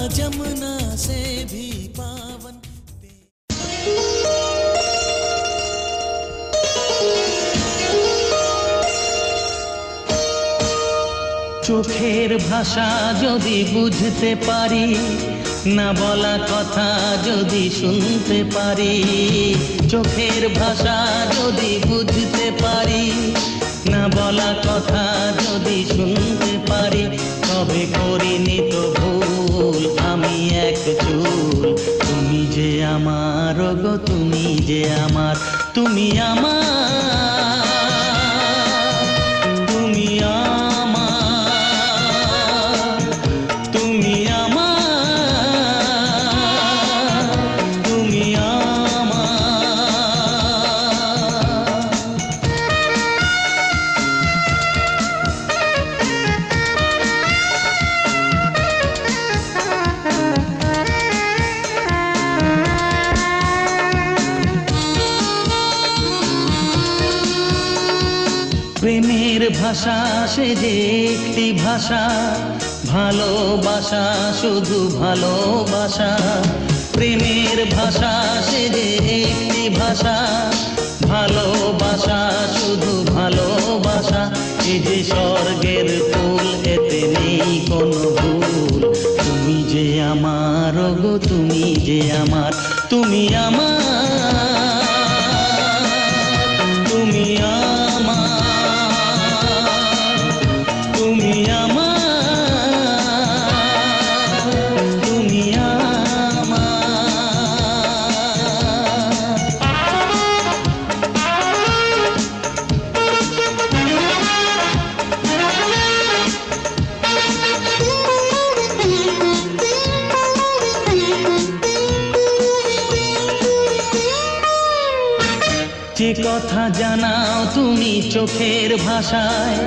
जमुना से भी पावन। চোখের ভাষা যদি বুঝতে পারি, না বলা কথা যদি শুনতে পারি, চোখের ভাষা যদি বুঝতে পারি, না বলা কথা যদি শুনতে পারি, তবে করিনি তো ভুল আমি এক চুল। তুমি যে আমার গো, তুমি যে আমার, তুমি আমার, তুমি আমার, তুমি আমার, তুমি আমার। প্রেমের ভাষা সে যে একটি ভাষা, ভালোবাসা শুধু ভালোবাসা। প্রেমের ভাষা সে যে একটি ভাষা, ভালোবাসা শুধু ভালোবাসা। এই যে স্বর্গের ফুল, এতে নেই কোনো ভুল। তুমি যে আমার গো, তুমি যে আমার, তুমি আমার, তুমি আমার, তুমি আমার, তুমি আমার। যে কথা জানাও তুমি চোখের ভাষায়,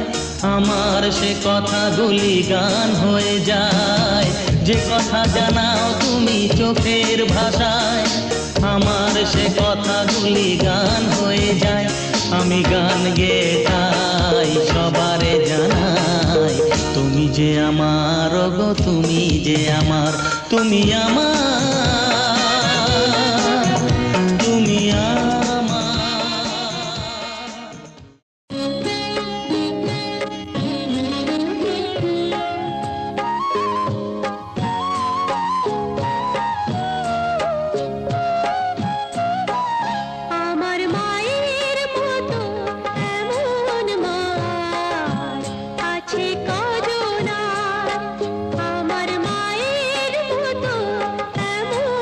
আমার সে কথাগুলি গান হয়ে যায়। যে কথা জানাও তুমি চোখের ভাষায়, আমার সে কথাগুলি গান হয়ে যায়। আমি গান গেয়ে তাই সবারে জানাই, তুমি যে আমার গো, তুমি যে আমার, তুমি আমার, তুমি আমার। আমার মায়ের মতো এমন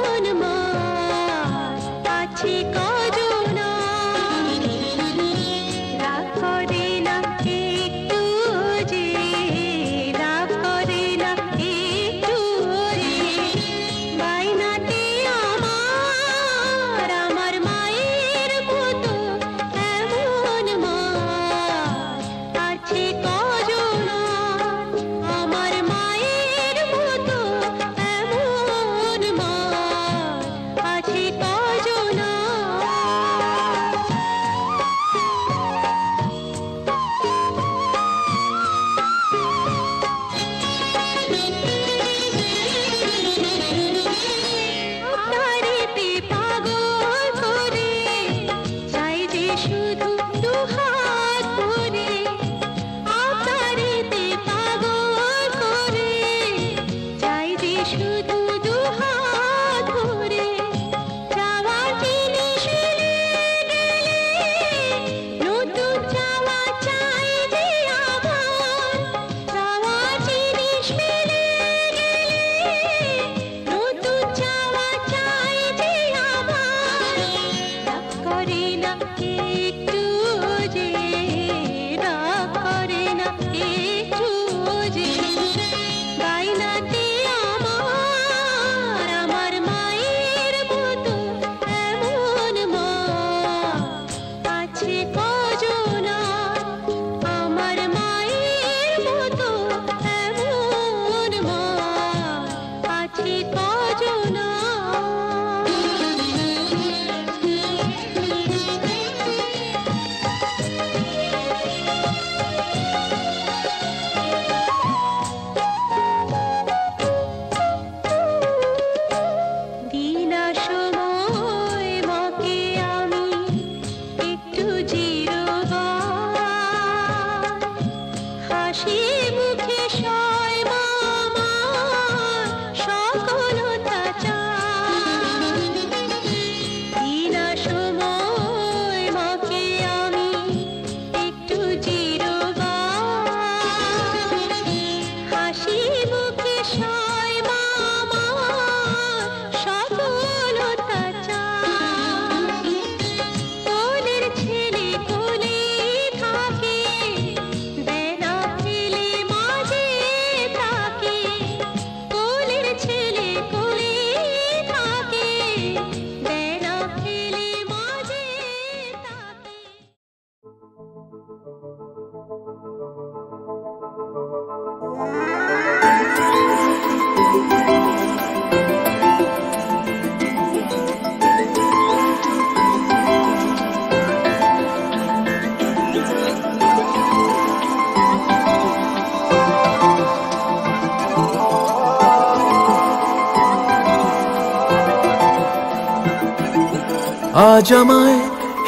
আজ আমায়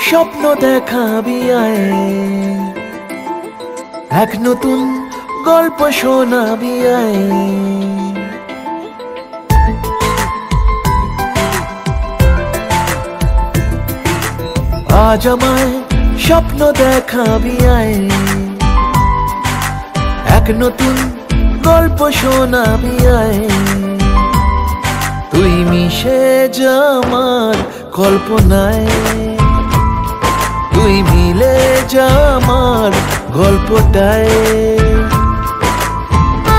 স্বপ্ন দেখাবি আয়, এক নতুন গল্প শোনাবি আয়। আজ আমায় স্বপ্ন দেখাবি আয়, এক নতুন গল্প শোনাবি আয়। তুই মিশে যা আমার কল্পনায়, তুই মিলে যা আমার গল্পটায়।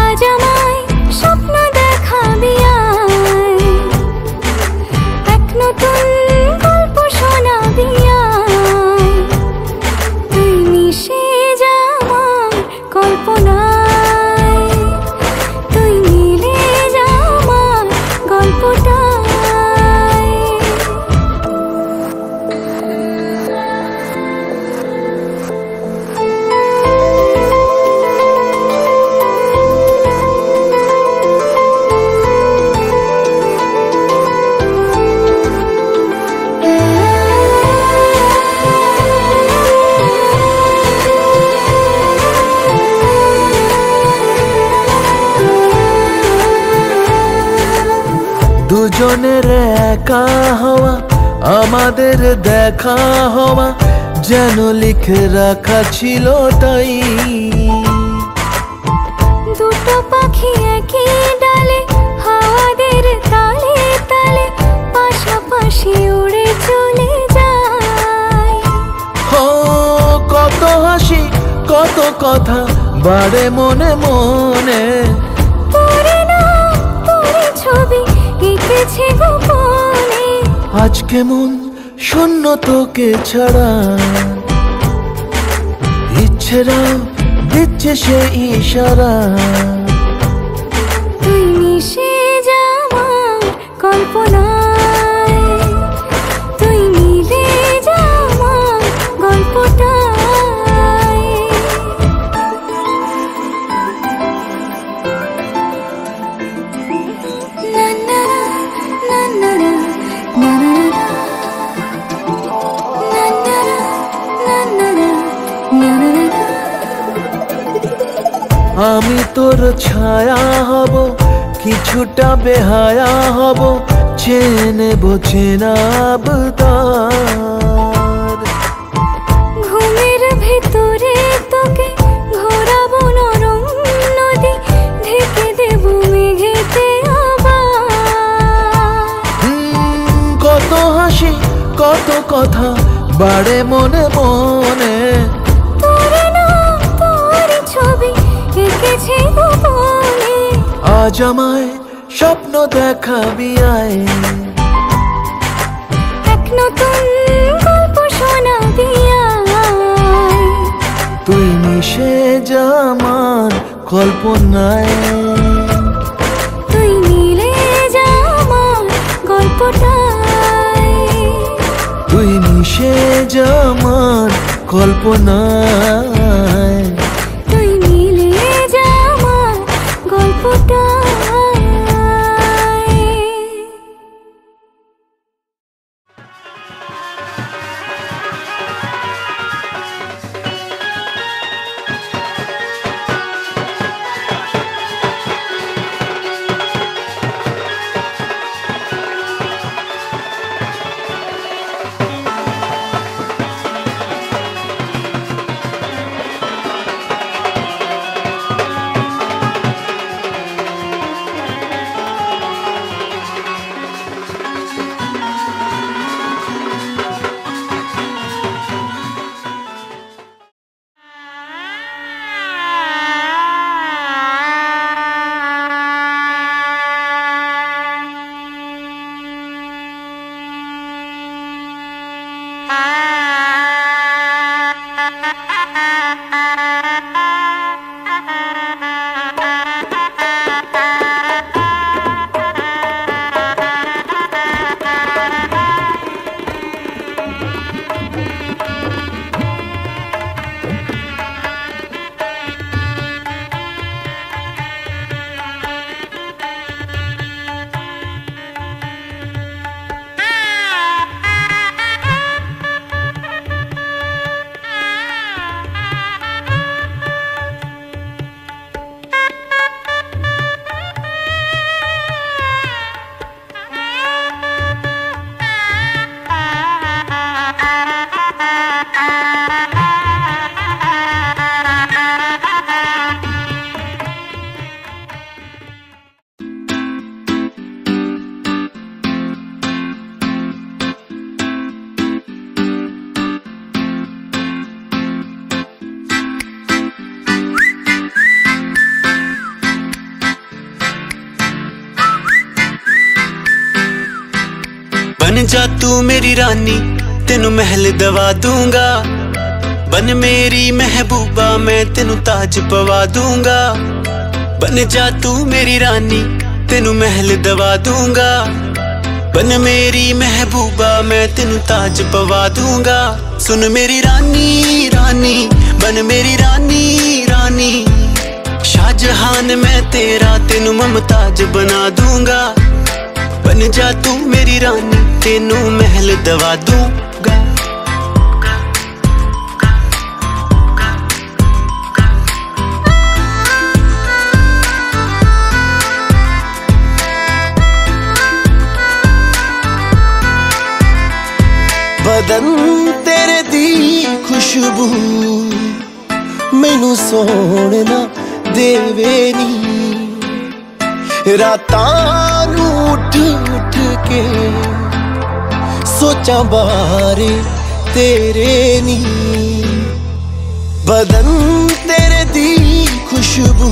আজ আমায় স্বপ্ন দেখাবি আয়, এক নতুন গল্প শোনাবি আয়। তুই মিশে যা আমার কল্পনায়, তুই মিলে যা আমার গল্পটায়। দুজনের একা হওয়া, আমাদের দেখা হওয়া যেন লিখে রাখা ছিল তাই। দুটো পাখি একই ডালে, হাওয়াদের তালে তালে পাশাপাশি উড়ে চলে যায়। ও কত হাসি কত কথা বাড়ে মনে মনে, তোরে নাম তোরে ছবি এঁকেছে গোপনে। আজ কেমন শূন্য তোকে ছাড়া, ইচ্ছেরা দিচ্ছে সে ইশারা। তুই মিশে যা আমার কল্পনায়, তুই মিলে যা আমার গল্পটায়। না না না না না না না না না। আমি তোর ছায়া হব, কিছুটা বেহায়া হব, চেনেব চেনাব তার। ঘুমের ভেতরে তোকে ঘোরাবো নরম নদী, ঢেকে দেব মেঘেতে আবার। কত হাসি কত কথা বাড়ে মনে মনে, তোরে নাম তোরে ছবি এঁকেছে গোপনে। আজ আমায় স্বপ্ন দেখাবি আয়, এক নতুন গল্প শোনাবি আয়। তুই মিশে যা আমার কল্পনায়, তুই মিলে যা আমার গল্পটায়। তুই মিশে যা আমার কল্পনায়, তুই মিলে যা আমার গল্পটায়। बन जा तू मेरी रानी, तेनू महल दवा दूंगा। बन मेरी महबूबा, मैं तेनू ताज पवा दूंगा। बन जा तू मेरी रानी, तेनू महल दवा दूंगा। बन मेरी महबूबा, मैं तेनू ताज पवा दूंगा। सुन मेरी रानी रानी, बन मेरी रानी रानी। शाहजहान मैं तेरा, तेनू मुमताज बना दूंगा। बन जा तू मेरी रानी, तेनू महल दवा दूंगा। बदन तेरे दी खुशबू मैनू सोना देवे नी। रातां नू उठ उठ के सोचा बारे तेरे नी। बदन तेरे दी खुशबू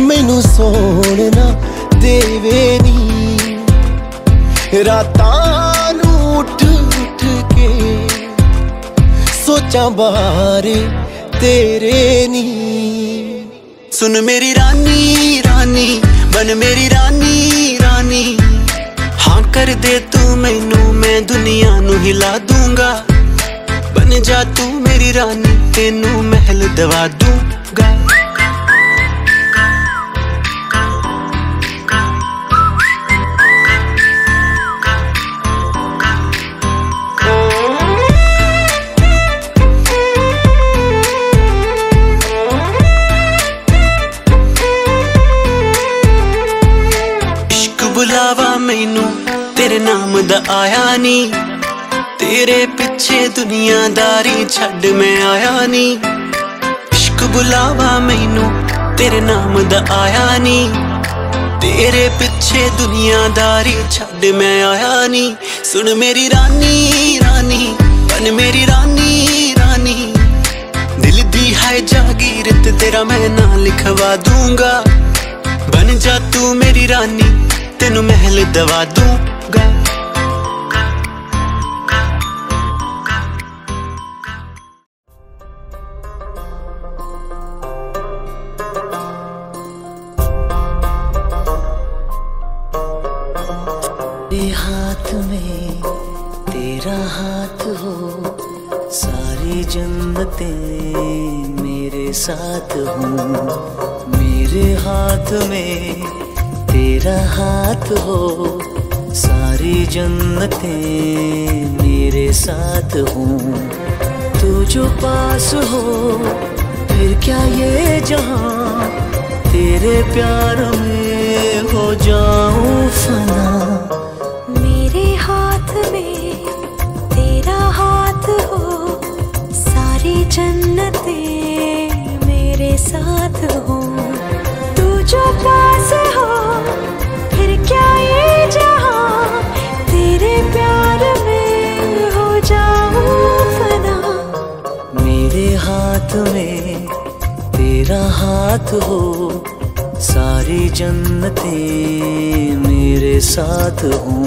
मैनू सोना देवे नी। रातां नू उठ उठ के सोचा बारे तेरे नी। सुन मेरी रानी रानी, बन मेरी रानी रानी। हाँ कर दे तू मैनू, मैं दुनिया नू हिला दूंगा। बन जा तू मेरी रानी, तेनू महल दवा दूंगा। बुलावा मैनू तेरे नाम दा आया नी। तेरे पिछे दुनियादारी छड़ मैं आया नी। इश्क बुलावा मैनू तेरे नाम दा आया नी। तेरे पिछे दुनियादारी छड़ मैं आया नी। सुन मेरी रानी रानी, बन मेरी रानी रानी। दिल दी है जागीरत तेरा मैं ना लिखवा दूंगा। बन जा तू मेरी रानी, तेनू महल दवा दूंगा। मेरे हाथ में तेरा हाथ हो, सारी जन्नतें मेरे साथ हो। मेरे हाथ में तेरा हाथ हो, सारी जन्नतें मेरे साथ हो। तू जो पास हो फिर क्या ये जहां, तेरे प्यार में हो जाऊं फना। मेरे हाथ में तेरा हाथ हो, सारी जन्नतें मेरे साथ हो। तू जो पास हो फिर क्या ये जहां, तेरे प्यार में हो जाऊं फना। मेरे हाथ में तेरा हाथ हो, सारी जन्नतें मेरे साथ हों।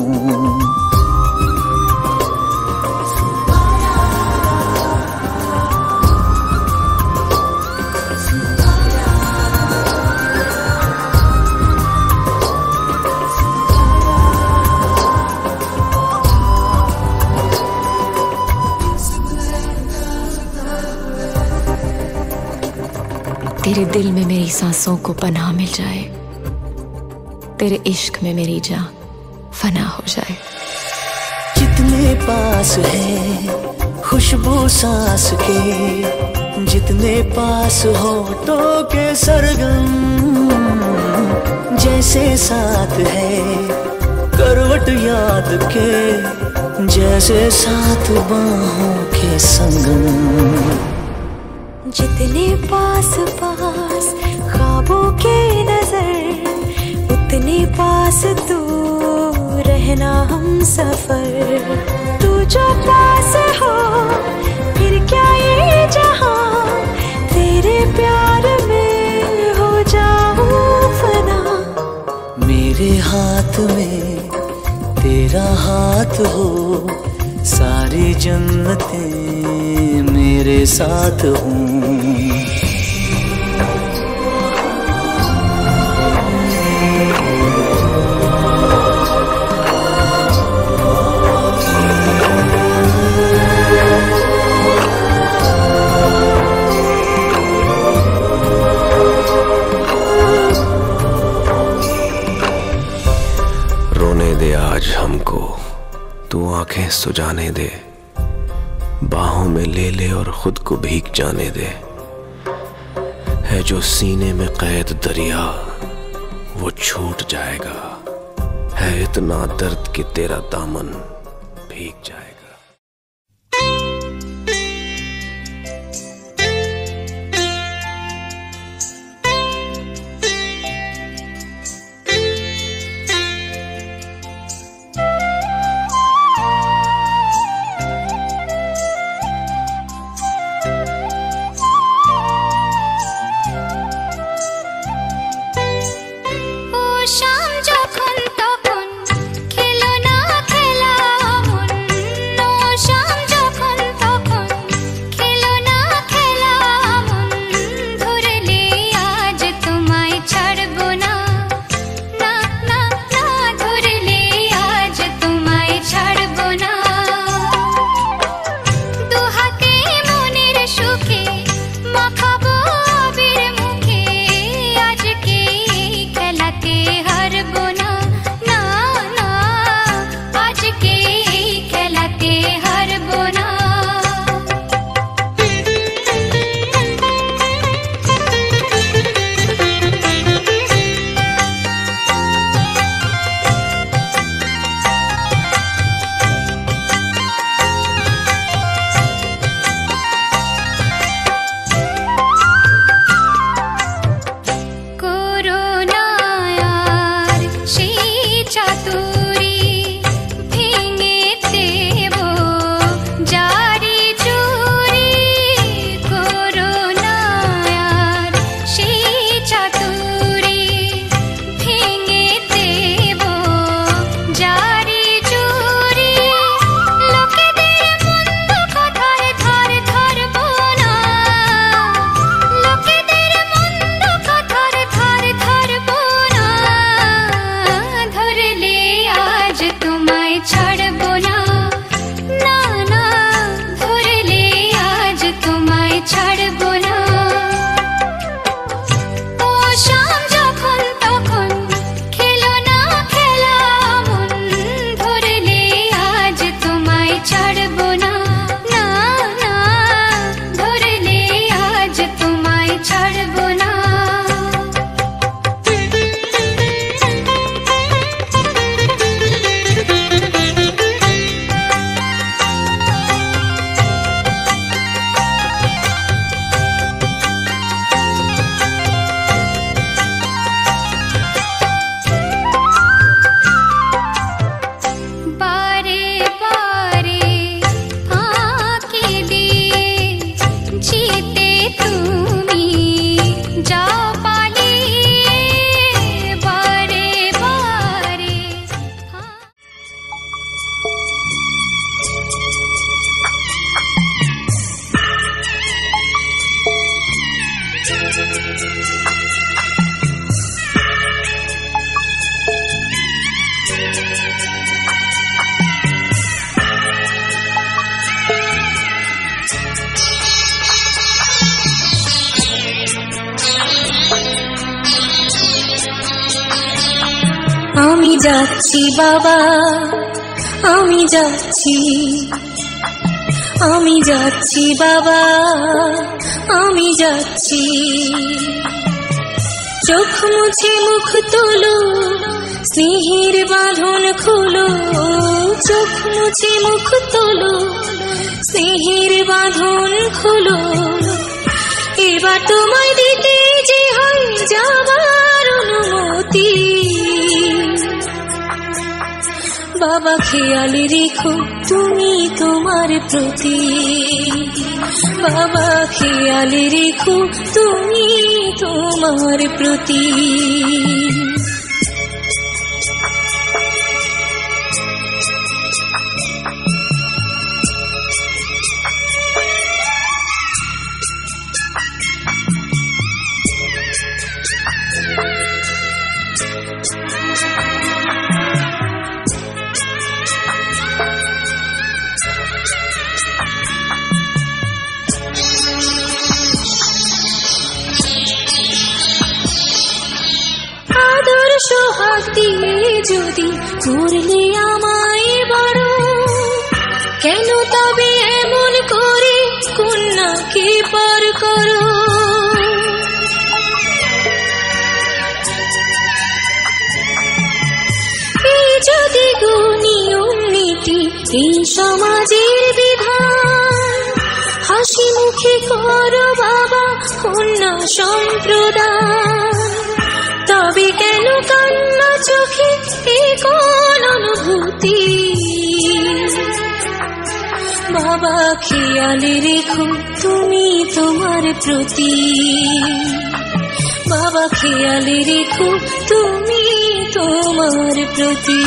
तेरे दिल में मेरी सांसों को पनाह मिल जाए, तेरे इश्क में मेरी जान फना हो जाए। जितने पास है खुशबू सांस के, जितने पास होठों के सरगम, जैसे साथ है करवट याद के, जैसे साथ बाहों के संगम। जितने पास पास ख्वाबों के नजर, उतने पास तू रहना हम सफर। तू जो पास हो फिर क्या ये जहां, तेरे प्यार में हो जाऊं फना। मेरे हाथ में तेरा हाथ हो सारी जन्नतें मेरे साथ हूँ। रोने दे आज हमको, तू आंखें सुजाने दे, बाहों में ले ले और खुद को भीग जाने दे। है जो सीने में कैद दरिया वो छूट जाएगा, है इतना दर्द कि तेरा दामन भीग जाएगा। আমি যাচ্ছি বাবা, আমি যাচ্ছি, আমি যাচ্ছি বাবা, আমি যাচ্ছি। চোখ মুছে মুখ তোলো, স্নেহের বাঁধন খোলো। চোখ মুছে মুখ তোলো, স্নেহের বাঁধন খোলো। এবার তোমায় দিতে যে হয় যাবার অনুমতি। বাবা খেয়াল রেখো তুমি তোমার প্রতি, বাবা খেয়াল রেখো তুমি তোমার প্রতি। হাত দিয়ে যদি করলে আমায় বড়, কেন তবে এমন করে কন্যাকে পার করো? এই যদি গো নিয়ম নীতি, এই সমাজের বিধান, হাসি মুখে করো বাবা কন্যা সম্প্রদান, তবে কেন কান্না চোখে এ কোন অনুভূতি? বাবা খেয়ালে রেখো তুমি তোমার প্রতি, বাবা খেয়ালে রেখো তুমি তোমার প্রতি।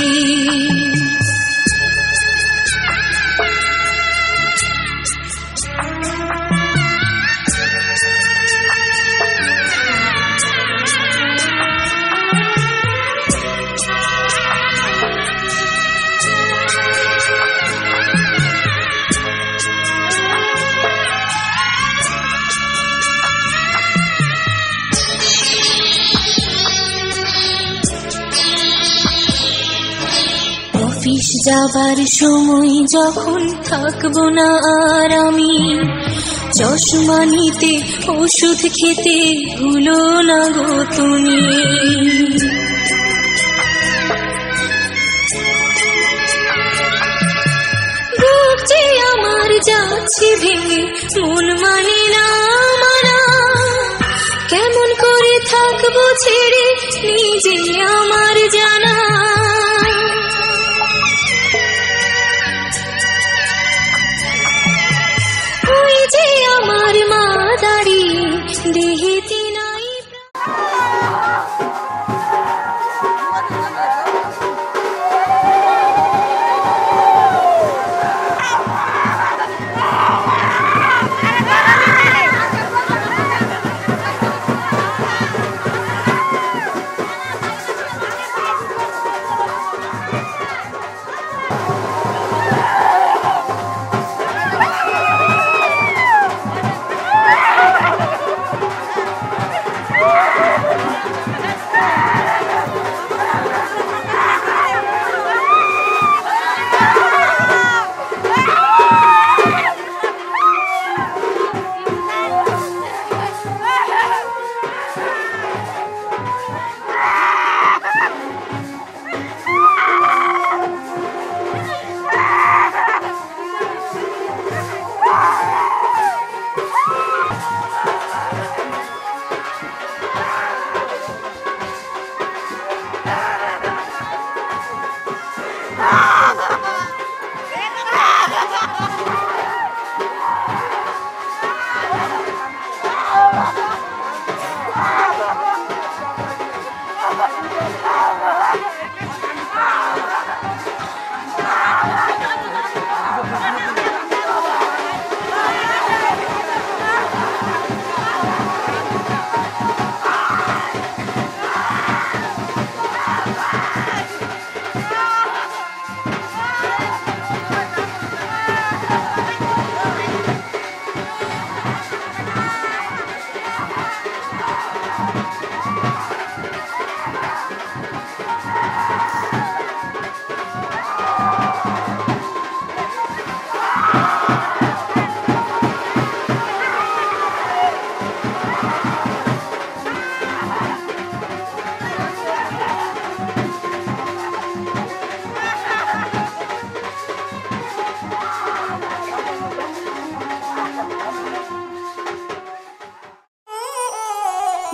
অফিস যাবার সময় যখন থাকবো না আর আমি, চশমা নিতে ওষুধ খেতে ভুলো না গো তুমি। বুক যে আমার যাচ্ছে ভেঙে, মন মানে না মানা, কেমন করে থাকবো ছেড়ে নিজে আমার জানা। ওই যে আমার মা দাঁড়িয়ে দেহেতে নাই।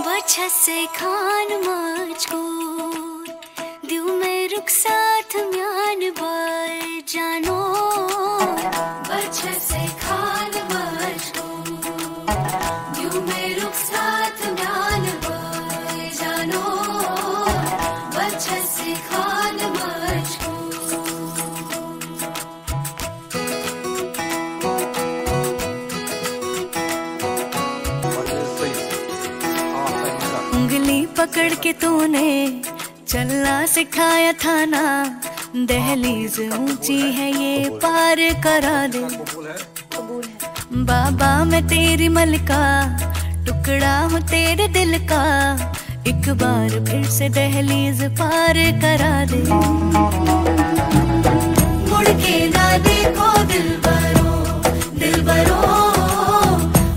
बच्चा से खान मुझको दिल में रुक साथ म्यान बार जानो, बच्चा से खान मुझको दिल में रुक साथ म्यान बार जानो, बच्चा से खान मुझको। उंगली पकड़ के तूने चलना सिखाया था ना, दहलीज ऊंची है ये पार करा दे। बाबा मैं तेरी मलका, टुकड़ा हूँ तेरे दिल का, एक बार फिर से दहलीज पार करा दे। मुड़ के ना देखो दिलबरो, दिलबरो,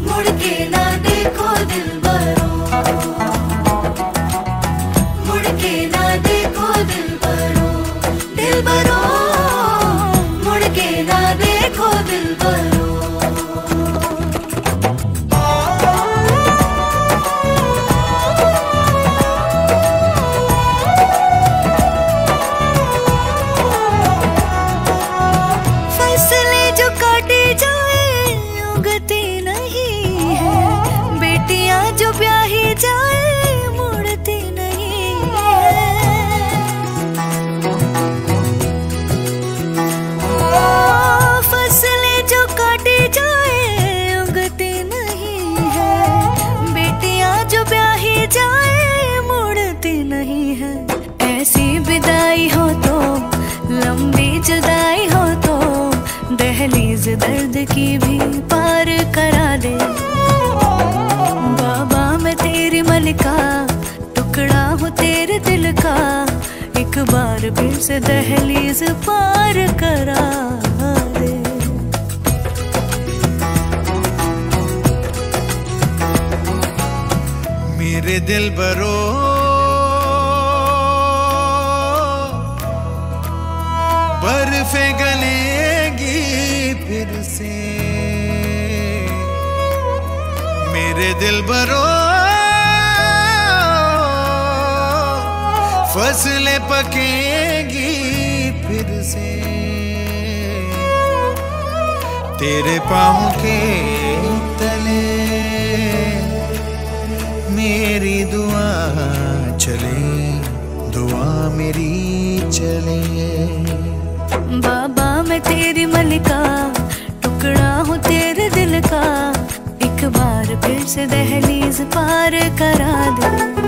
मुड़ के ना देखो दिलबरो, मुड़ के ना देखो दिलबरो, दिलबरो, मुड़ के ना देखो दिलबरो। जुदाई हो तो दहलीज दर्द की भी पार करा दे। बाबा मैं तेरी मलिका, टुकड़ा हूँ तेरे दिल का, एक बार फिर से दहलीज पार करा दे। मेरे दिलबरो बर्फें गलेगी फिर से, मेरे दिलबरो फसलें पकेगी फिर से, तेरे पाँव के तले मेरी दुआ चले, दुआ मेरी चले। बाबा मैं तेरी मलिका, टुकड़ा हूँ तेरे दिल का, एक बार फिर से दहलीज पार करा दे।